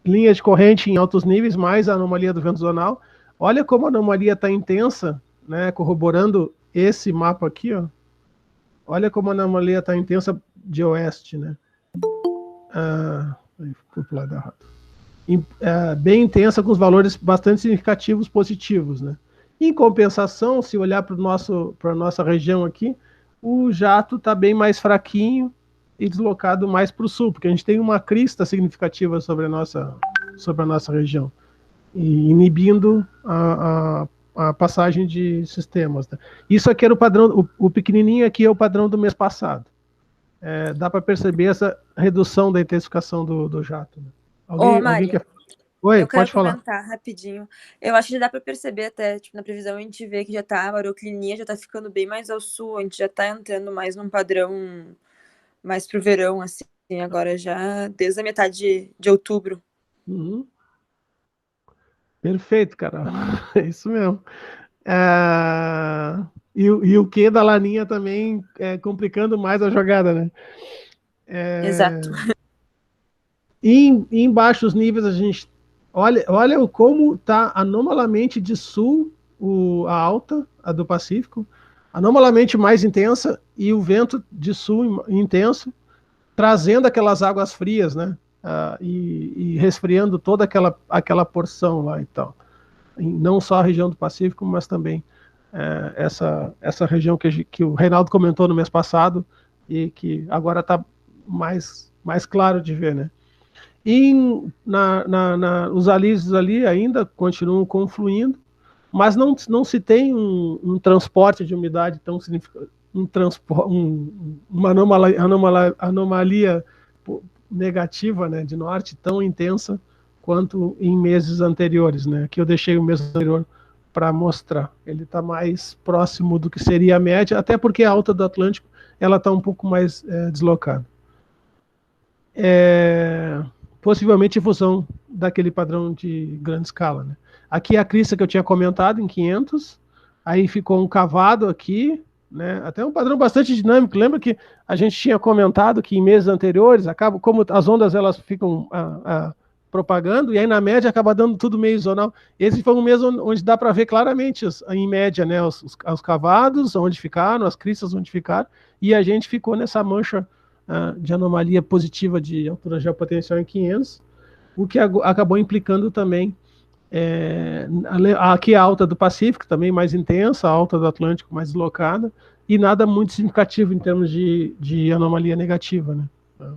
linha de corrente em altos níveis, mais a anomalia do vento zonal. Olha como a anomalia está intensa, né, corroborando esse mapa aqui, ó. Olha como a anomalia está intensa de oeste, né? Fui pro lado errado. Bem intensa, com os valores bastante significativos positivos, né? Em compensação, se olhar para a nossa região aqui, o jato está bem mais fraquinho e deslocado mais para o sul, porque a gente tem uma crista significativa sobre a nossa região, e inibindo a passagem de sistemas, né? Isso aqui era o padrão, o pequenininho aqui é o padrão do mês passado. Dá para perceber essa redução da intensificação do jato, né? Alguém quer... Oi, eu pode quero falar. comentar rapidinho. Eu acho que já dá para perceber até, tipo, na previsão a gente vê que já tá, a baroclinia já tá ficando bem mais ao sul, a gente já tá entrando mais num padrão mais pro verão, assim, agora já desde a metade de outubro. Uhum. Perfeito, Carol. É isso mesmo. E o que da laninha também complicando mais a jogada, né? Exato. Em baixos níveis a gente olha como está anomalamente de sul a alta, a do Pacífico, anomalamente mais intensa, e o vento de sul intenso, trazendo aquelas águas frias, né? E resfriando toda aquela porção lá e tal. Não só a região do Pacífico, mas também essa região que o Reinaldo comentou no mês passado e que agora está mais claro de ver, né? E os alísios ali ainda continuam confluindo, mas não se tem um transporte de umidade tão significativo, uma anomalia negativa, né, de norte tão intensa quanto em meses anteriores, né? Aqui eu deixei o mês anterior para mostrar. Ele está mais próximo do que seria a média, até porque a alta do Atlântico ela está um pouco mais deslocada. Possivelmente em função daquele padrão de grande escala, né? Aqui é a crista que eu tinha comentado em 500, aí ficou um cavado aqui, né? Até um padrão bastante dinâmico. Lembra que a gente tinha comentado que em meses anteriores, como as ondas elas ficam propagando, e aí na média acaba dando tudo meio zonal. Esse foi um mês onde dá para ver claramente, em média, né, os cavados, onde ficaram, as cristas onde ficaram, e a gente ficou nessa mancha de anomalia positiva de altura geopotencial em 500, o que acabou implicando também aqui a alta do Pacífico também mais intensa, a alta do Atlântico mais deslocada, e nada muito significativo em termos de anomalia negativa, né?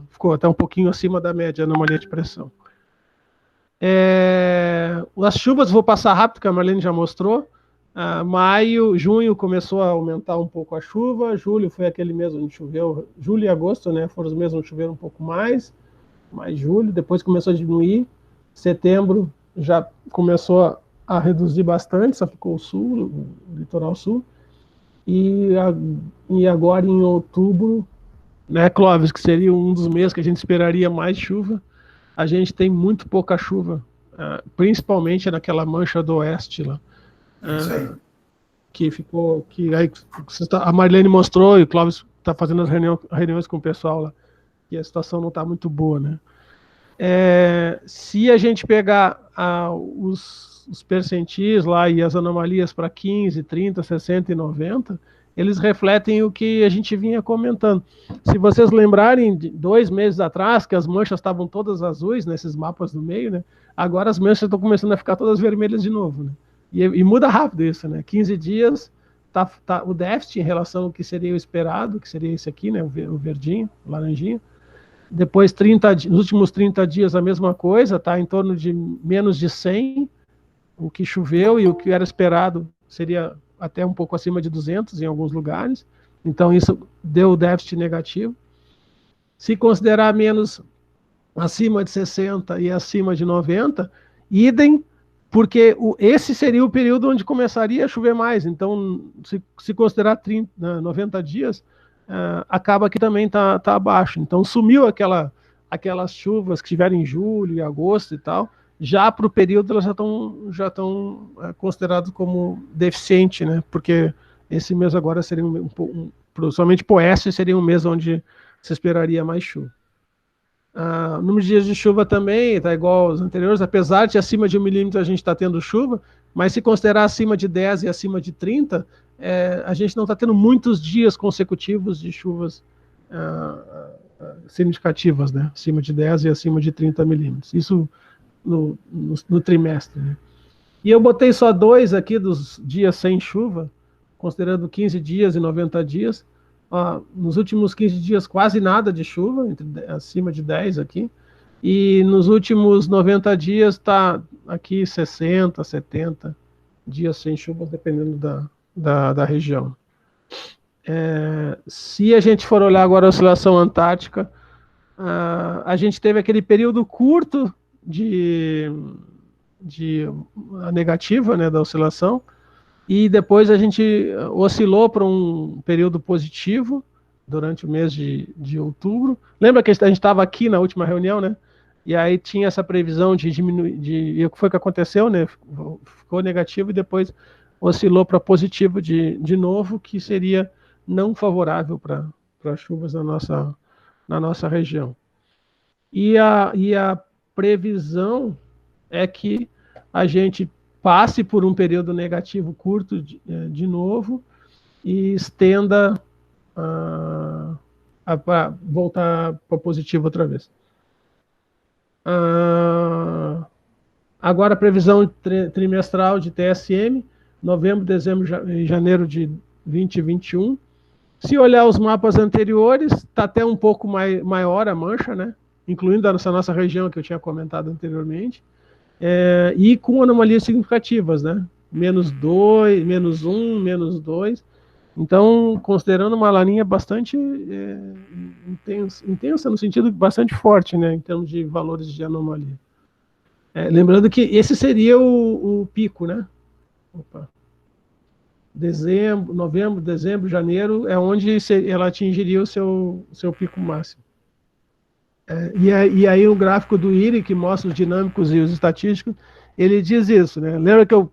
Ficou até um pouquinho acima da média a anomalia de pressão. As chuvas, vou passar rápido, que a Marlene já mostrou. Maio, junho começou a aumentar um pouco a chuva, julho foi aquele mês onde choveu, julho e agosto, né, foram os meses onde choveram um pouco mais julho, depois começou a diminuir, setembro já começou a reduzir bastante, só ficou o sul, o litoral sul, e agora em outubro, né, Clóvis, que seria um dos meses que a gente esperaria mais chuva, a gente tem muito pouca chuva, principalmente naquela mancha do oeste lá. Que ficou, que aí a Marlene mostrou e o Clóvis está fazendo as reuniões com o pessoal lá, e a situação não está muito boa, né? Se a gente pegar os percentis lá e as anomalias para 15, 30, 60 e 90, eles refletem o que a gente vinha comentando. Se vocês lembrarem de 2 meses atrás, que as manchas estavam todas azuis nesses mapas do meio, né? Agora as manchas estão começando a ficar todas vermelhas de novo, né? E muda rápido isso, né? 15 dias, tá o déficit em relação ao que seria o esperado, que seria esse aqui, né? O verdinho, o laranjinho. Depois, nos últimos 30 dias, a mesma coisa, está em torno de menos de 100, o que choveu, e o que era esperado seria até um pouco acima de 200 em alguns lugares. Então, isso deu déficit negativo. Se considerar menos acima de 60 e acima de 90, idem, porque esse seria o período onde começaria a chover mais. Então, se considerar 90 dias, acaba que também está abaixo. Então, sumiu aquelas chuvas que tiveram em julho e agosto e tal. Já para o período, elas já estão consideradas como deficiente, né? Porque esse mês agora seria somente para o oeste seria um mês onde se esperaria mais chuva. O número de dias de chuva também está igual aos anteriores, apesar de acima de 1 milímetro a gente está tendo chuva, mas se considerar acima de 10 e acima de 30, a gente não está tendo muitos dias consecutivos de chuvas significativas, né? Acima de 10 e acima de 30 milímetros. Isso no trimestre, né? E eu botei só 2 aqui dos dias sem chuva, considerando 15 dias e 90 dias. Nos últimos 15 dias, quase nada de chuva, acima de 10 aqui. E nos últimos 90 dias está aqui 60, 70 dias sem chuva, dependendo da região. Se a gente for olhar agora a oscilação antártica, a gente teve aquele período curto de negativa, né, da oscilação, e depois a gente oscilou para um período positivo durante o mês de outubro. Lembra que a gente estava aqui na última reunião, né? E aí tinha essa previsão de diminuir, e o que foi que aconteceu, né? Ficou negativo e depois oscilou para positivo de novo, que seria não favorável para chuvas na nossa região. E a previsão é que a gente passe por um período negativo curto de novo e estenda para voltar para positivo outra vez. Agora a previsão trimestral de TSM, novembro, dezembro e janeiro de 2021. Se olhar os mapas anteriores, está até um pouco maior a mancha, né? Incluindo essa nossa região que eu tinha comentado anteriormente. E com anomalias significativas, né? Menos 2, menos 1, menos 2. Então, considerando uma laninha bastante intensa no sentido bastante forte, né? Em termos de valores de anomalia. Lembrando que esse seria o pico, né? Novembro, dezembro, janeiro é onde ela atingiria o seu pico máximo. E aí o gráfico do IRI, que mostra os dinâmicos e os estatísticos, ele diz isso, né? Lembra que eu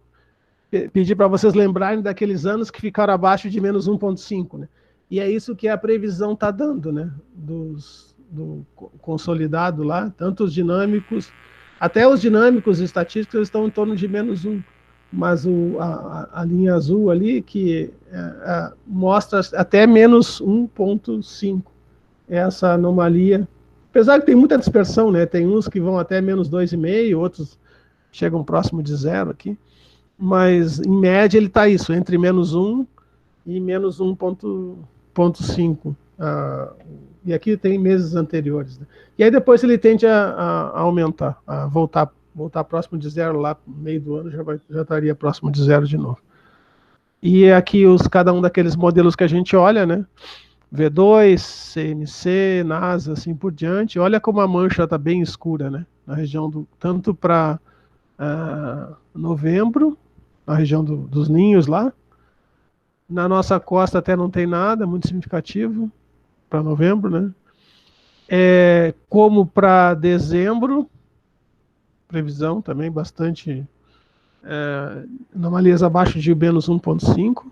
pedi para vocês lembrarem daqueles anos que ficaram abaixo de menos 1,5, né? E é isso que a previsão está dando, né? Do consolidado lá, tanto os dinâmicos, até os dinâmicos e estatísticos eles estão em torno de menos 1, mas a linha azul ali que mostra até menos 1,5, essa anomalia. Apesar que tem muita dispersão, né? Tem uns que vão até menos 2,5, outros chegam próximo de 0 aqui. Mas, em média, ele está isso, entre menos 1 e menos 1,5. E aqui tem meses anteriores, né? E aí depois ele tende a aumentar, a voltar próximo de 0 lá, no meio do ano, já estaria próximo de 0 de novo. E aqui cada um daqueles modelos que a gente olha, né? V2, CMC, NASA, assim por diante. Olha como a mancha está bem escura, né? Na região tanto para novembro, na região dos ninhos lá. Na nossa costa até não tem nada, muito significativo para novembro, né? Como para dezembro, previsão também bastante anomalias abaixo de menos 1,5.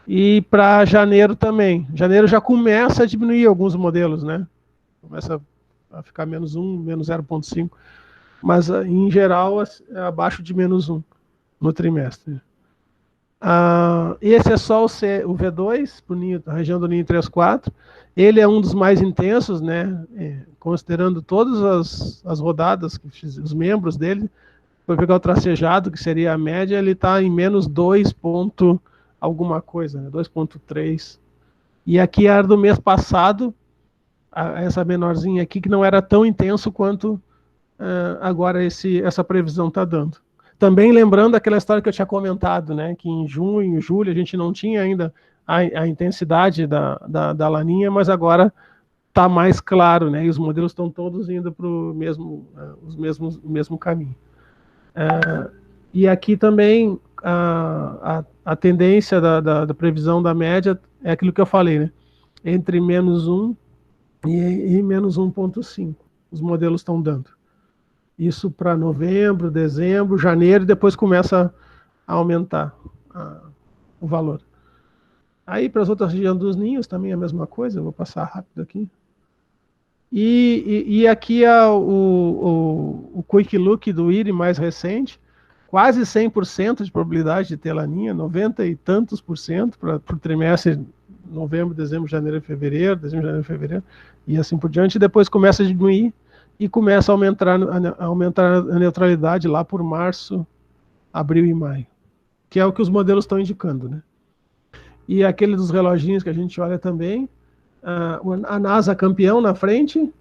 E para janeiro também. Janeiro já começa a diminuir alguns modelos, né? Começa a ficar menos 1, menos 0,5. Mas, em geral, abaixo de menos 1 no trimestre. Esse é só o V2, a região do ninho 3,4. Ele é um dos mais intensos, né? Considerando todas as rodadas, os membros dele, Vou pegar o tracejado, que seria a média, ele está em menos 2 ponto alguma coisa, né? 2,3. E aqui era do mês passado, essa menorzinha aqui, que não era tão intenso quanto agora essa previsão está dando. Também lembrando aquela história que eu tinha comentado, né? Que em junho, julho, a gente não tinha ainda a intensidade da laninha, mas agora está mais claro, né? E os modelos estão todos indo para o mesmo caminho. E aqui também a tendência da previsão da média é aquilo que eu falei, né? Entre menos 1 e menos 1,5 os modelos estão dando. Isso para novembro, dezembro, janeiro, e depois começa a aumentar o valor. Aí para as outras regiões dos ninhos também é a mesma coisa, eu vou passar rápido aqui. E aqui é o Quick Look do IRI mais recente, quase 100% de probabilidade de ter laninha, 90 e tantos por cento para o trimestre novembro, dezembro, janeiro, fevereiro, e assim por diante, e depois começa a diminuir e começa a aumentar a neutralidade lá por março, abril e maio, que é o que os modelos estão indicando, né? E aquele dos reloginhos que a gente olha também, a NASA campeão na frente,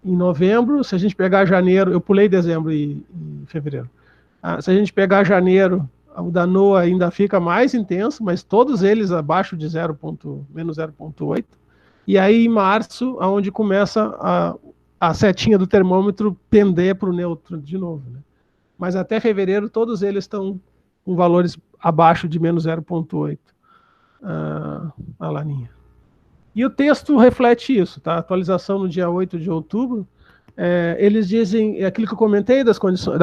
em novembro. Se a gente pegar janeiro, eu pulei dezembro e fevereiro. Se a gente pegar janeiro, o da NOAA ainda fica mais intenso, mas todos eles abaixo de menos 0,8. E aí em março, onde começa a setinha do termômetro pender para o neutro de novo, né? Mas até fevereiro, todos eles estão com valores abaixo de menos 0,8 a laninha. E o texto reflete isso, tá? Atualização no dia 8 de outubro. Eles dizem, aquilo que eu comentei, do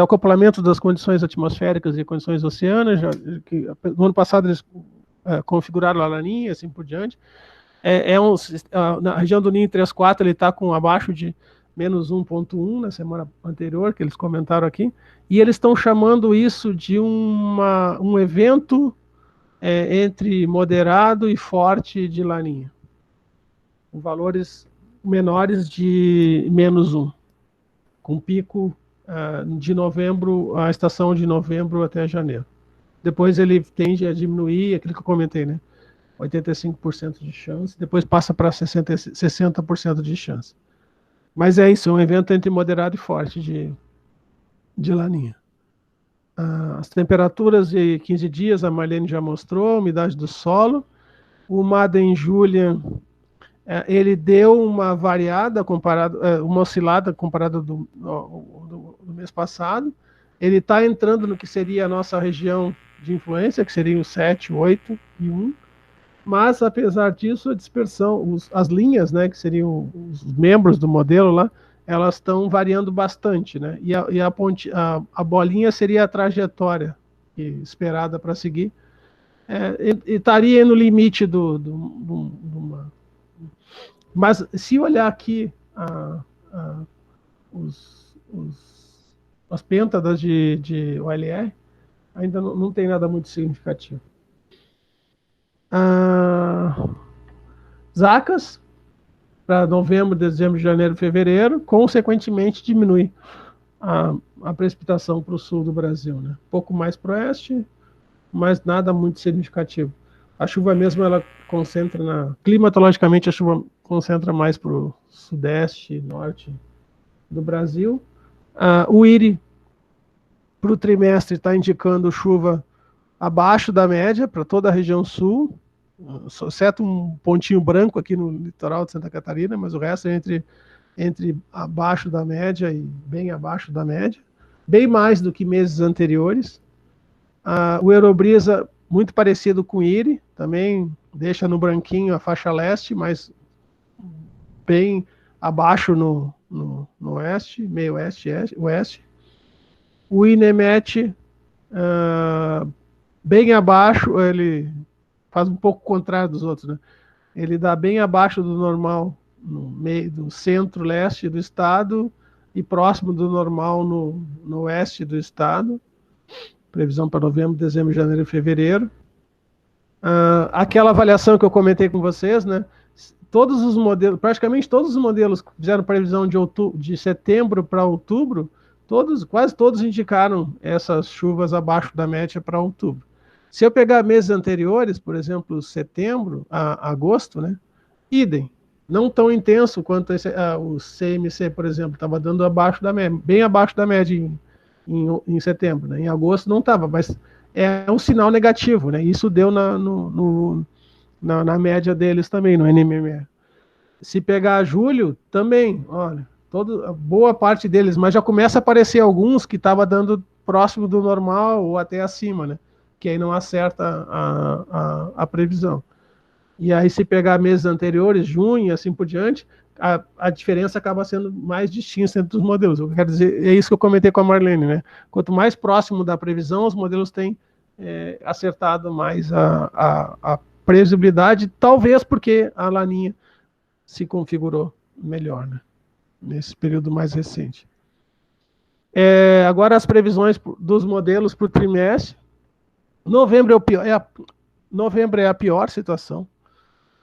acoplamento das condições atmosféricas e condições oceânicas, que no ano passado eles configuraram a laninha, assim por diante. Na região do Ninho 3,4 ele está com abaixo de menos 1,1 na semana anterior, que eles comentaram aqui, e eles estão chamando isso de um evento entre moderado e forte de laninha, com valores menores de menos 1, com pico de novembro, a estação de novembro até janeiro. Depois ele tende a diminuir, aquilo que eu comentei, né? 85% de chance, depois passa para 60% de chance. Mas é isso, é um evento entre moderado e forte de laninha. As temperaturas de 15 dias, a Marlene já mostrou, a umidade do solo. O Madden Julian, ele deu uma variada, uma oscilada comparada do mês passado. Ele está entrando no que seria a nossa região de influência, que seria o 7, 8 e 1. Mas, apesar disso, a dispersão, as linhas, né, que seriam os membros do modelo lá, elas estão variando bastante, né? E a bolinha seria a trajetória esperada para seguir. E estaria no limite Mas, se olhar aqui as pêntadas de OLR, ainda não tem nada muito significativo. Zacas para novembro, dezembro, janeiro, fevereiro, consequentemente diminui a precipitação para o sul do Brasil, né? Pouco mais para o oeste, mas nada muito significativo. A chuva mesmo, ela concentra climatologicamente, a chuva concentra mais para o sudeste e norte do Brasil. O IRI para o trimestre está indicando chuva abaixo da média para toda a região sul, exceto um pontinho branco aqui no litoral de Santa Catarina, mas o resto é entre abaixo da média e bem abaixo da média, bem mais do que meses anteriores. O Eurobrisa, muito parecido com o IRI, também deixa no branquinho a faixa leste, mas bem abaixo no oeste, meio oeste. O INEMET, bem abaixo, ele faz um pouco o contrário dos outros, né? Ele dá bem abaixo do normal no meio do centro-leste do estado e próximo do normal no oeste do estado. Previsão para novembro, dezembro, janeiro e fevereiro. Aquela avaliação que eu comentei com vocês, né? Todos os modelos, praticamente todos os modelos que fizeram previsão de setembro para outubro quase todos indicaram essas chuvas abaixo da média para outubro. Se eu pegar meses anteriores, por exemplo, setembro a agosto, né, idem, não tão intenso quanto o CMC, por exemplo, estava dando abaixo da média, bem abaixo da média em setembro, né? Em agosto não estava, mas é um sinal negativo, né? Isso deu na média deles também, no NMME. Se pegar julho, também, olha, boa parte deles, mas já começa a aparecer alguns que estava dando próximo do normal ou até acima, né? Que aí não acerta a previsão. E aí, se pegar meses anteriores, junho e assim por diante, a diferença acaba sendo mais distinta entre os modelos. Eu quero dizer, é isso que eu comentei com a Marlene, né? Quanto mais próximo da previsão, os modelos têm acertado mais a previsibilidade, talvez porque a laninha se configurou melhor, né? Nesse período mais recente. Agora as previsões dos modelos para o trimestre. Novembro é a pior situação,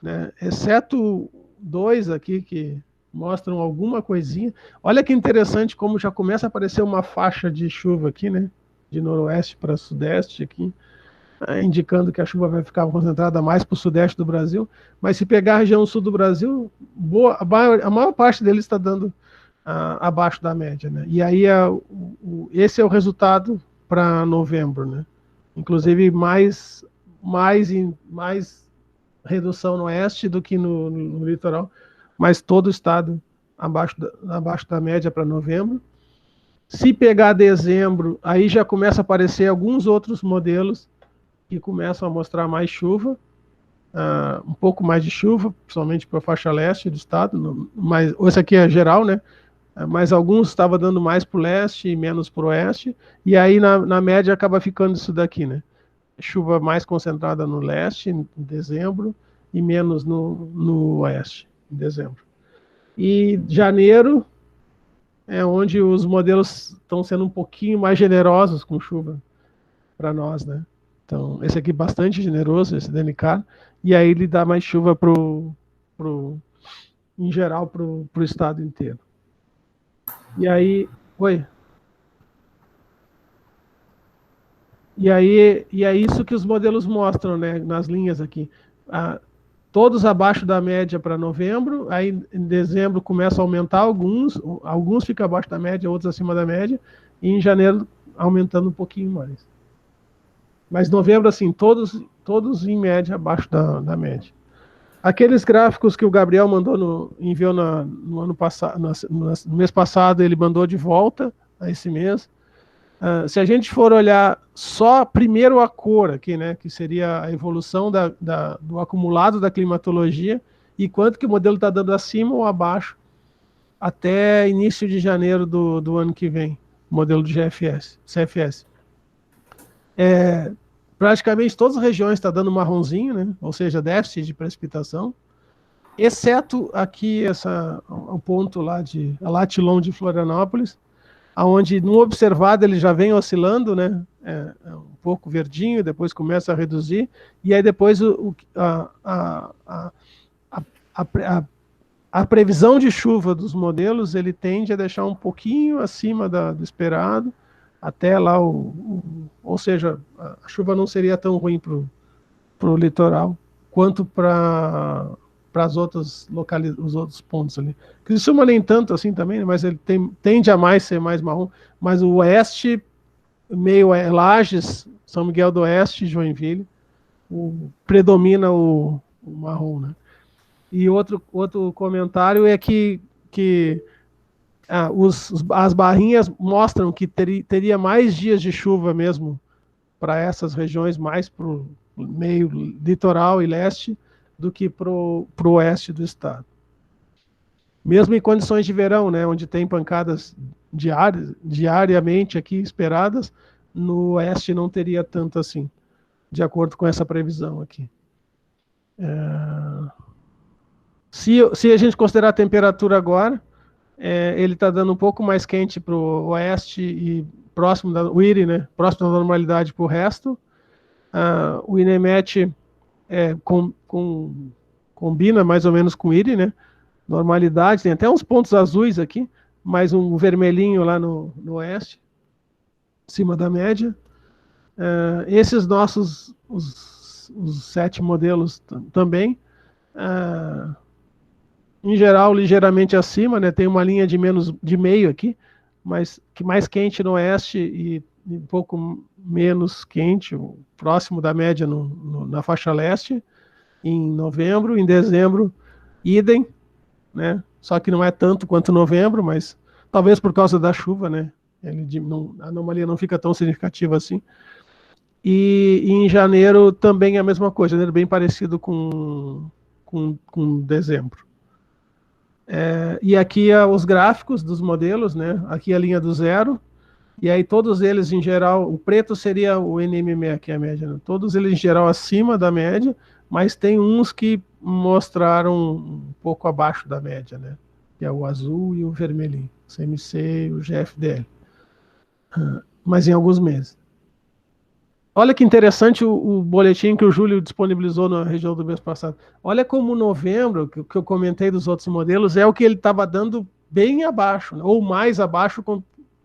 né? Exceto 2 aqui que mostram alguma coisinha. Olha que interessante como já começa a aparecer uma faixa de chuva aqui, né? De noroeste para sudeste aqui, indicando que a chuva vai ficar concentrada mais para o sudeste do Brasil. Mas se pegar a região sul do Brasil, a maior parte deles está dando abaixo da média, né? E aí esse é o resultado para novembro, né? Inclusive mais redução no oeste do que no litoral, mas todo o estado abaixo da média para novembro. Se pegar dezembro, aí já começa a aparecer alguns outros modelos que começam a mostrar mais chuva, um pouco mais de chuva, principalmente para a faixa leste do estado, mas esse aqui é geral, né? Mas alguns estavam dando mais para o leste e menos para o oeste, e aí na média acaba ficando isso daqui, né? Chuva mais concentrada no leste, em dezembro, e menos no oeste, em dezembro. E janeiro é onde os modelos estão sendo um pouquinho mais generosos com chuva para nós, né? Então, esse aqui é bastante generoso, esse DNK, e aí ele dá mais chuva em geral para o estado inteiro. E aí, E é isso que os modelos mostram, né, nas linhas aqui. Todos abaixo da média para novembro, aí em dezembro começa a aumentar alguns ficam abaixo da média, outros acima da média, e em janeiro aumentando um pouquinho mais. Mas novembro, assim, todos em média abaixo da média. Aqueles gráficos que o Gabriel enviou no ano passado, no mês passado, ele mandou de volta a esse mês. Se a gente for olhar só primeiro a cor aqui, né, que seria a evolução do acumulado da climatologia e quanto que o modelo está dando acima ou abaixo até início de janeiro do ano que vem, modelo de CFS. Praticamente todas as regiões estão dando marronzinho, né, ou seja, déficit de precipitação, exceto aqui o ponto lá a Latilon de Florianópolis, onde no observado ele já vem oscilando, né? Um pouco verdinho, depois começa a reduzir, e aí depois a previsão de chuva dos modelos ele tende a deixar um pouquinho acima do esperado, até lá, ou seja, a chuva não seria tão ruim para o litoral quanto para os outros pontos ali. Criciúma nem tanto assim também, mas ele tende a ser mais marrom, mas o oeste, meio Lages, São Miguel do Oeste, Joinville, predomina o marrom, né? E outro comentário é que as barrinhas mostram que teria mais dias de chuva mesmo para essas regiões mais para o meio litoral e leste do que para o oeste do estado. Mesmo em condições de verão, né, onde tem pancadas diariamente aqui esperadas, no oeste não teria tanto assim, de acordo com essa previsão aqui. Se a gente considerar a temperatura agora, ele está dando um pouco mais quente para o oeste e próximo da IRI, né, próximo da normalidade para o resto. O INEMET combina mais ou menos com o IRI, né? Normalidade, tem até uns pontos azuis aqui, mais um vermelhinho lá no oeste, acima da média. Esses nossos, os 7 modelos também, em geral, ligeiramente acima, né? Tem uma linha de meio aqui, mas que mais quente no oeste e um pouco menos quente, próximo da média na faixa leste, em novembro. Em dezembro, idem, né? Só que não é tanto quanto novembro, mas talvez por causa da chuva, né? A anomalia não fica tão significativa assim. E em janeiro também é a mesma coisa, janeiro bem parecido com dezembro. E aqui os gráficos dos modelos, né? Aqui a linha do zero, e aí todos eles em geral, o preto seria o NMME, aqui a média, né? Todos eles em geral acima da média, mas tem uns que mostraram um pouco abaixo da média, né? Que é o azul e o vermelhinho, o CMC e o GFDL. Mas em alguns meses. Olha que interessante o boletim que o Júlio disponibilizou na região do mês passado. Olha como novembro, que eu comentei dos outros modelos, é o que ele estava dando bem abaixo, né? Ou mais abaixo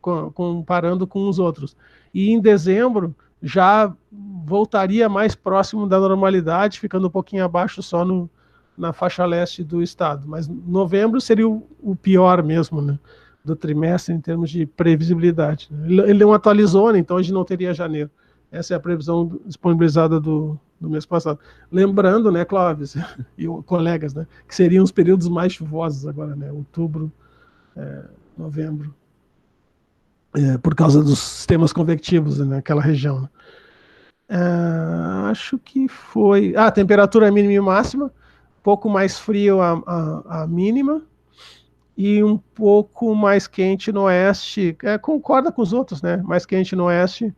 comparando com os outros. E em dezembro já voltaria mais próximo da normalidade, ficando um pouquinho abaixo só na faixa leste do estado. Mas novembro seria o pior mesmo, né, do trimestre em termos de previsibilidade. Ele não atualizou, né, então a gente não teria janeiro. Essa é a previsão disponibilizada do mês passado. Lembrando, né, Clóvis e colegas, né, que seriam os períodos mais chuvosos agora, né, outubro, novembro, por causa dos sistemas convectivos, né, naquela região. Né. Acho que foi... temperatura mínima e máxima, um pouco mais frio a mínima, e um pouco mais quente no oeste, concorda com os outros, né, mais quente no oeste,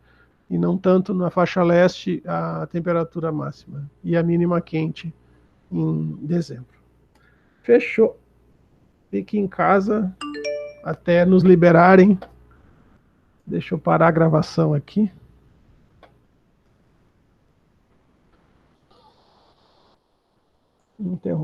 e não tanto na faixa leste a temperatura máxima. E a mínima quente em dezembro. Fechou. Fique em casa até nos liberarem. Deixa eu parar a gravação aqui. Interromper.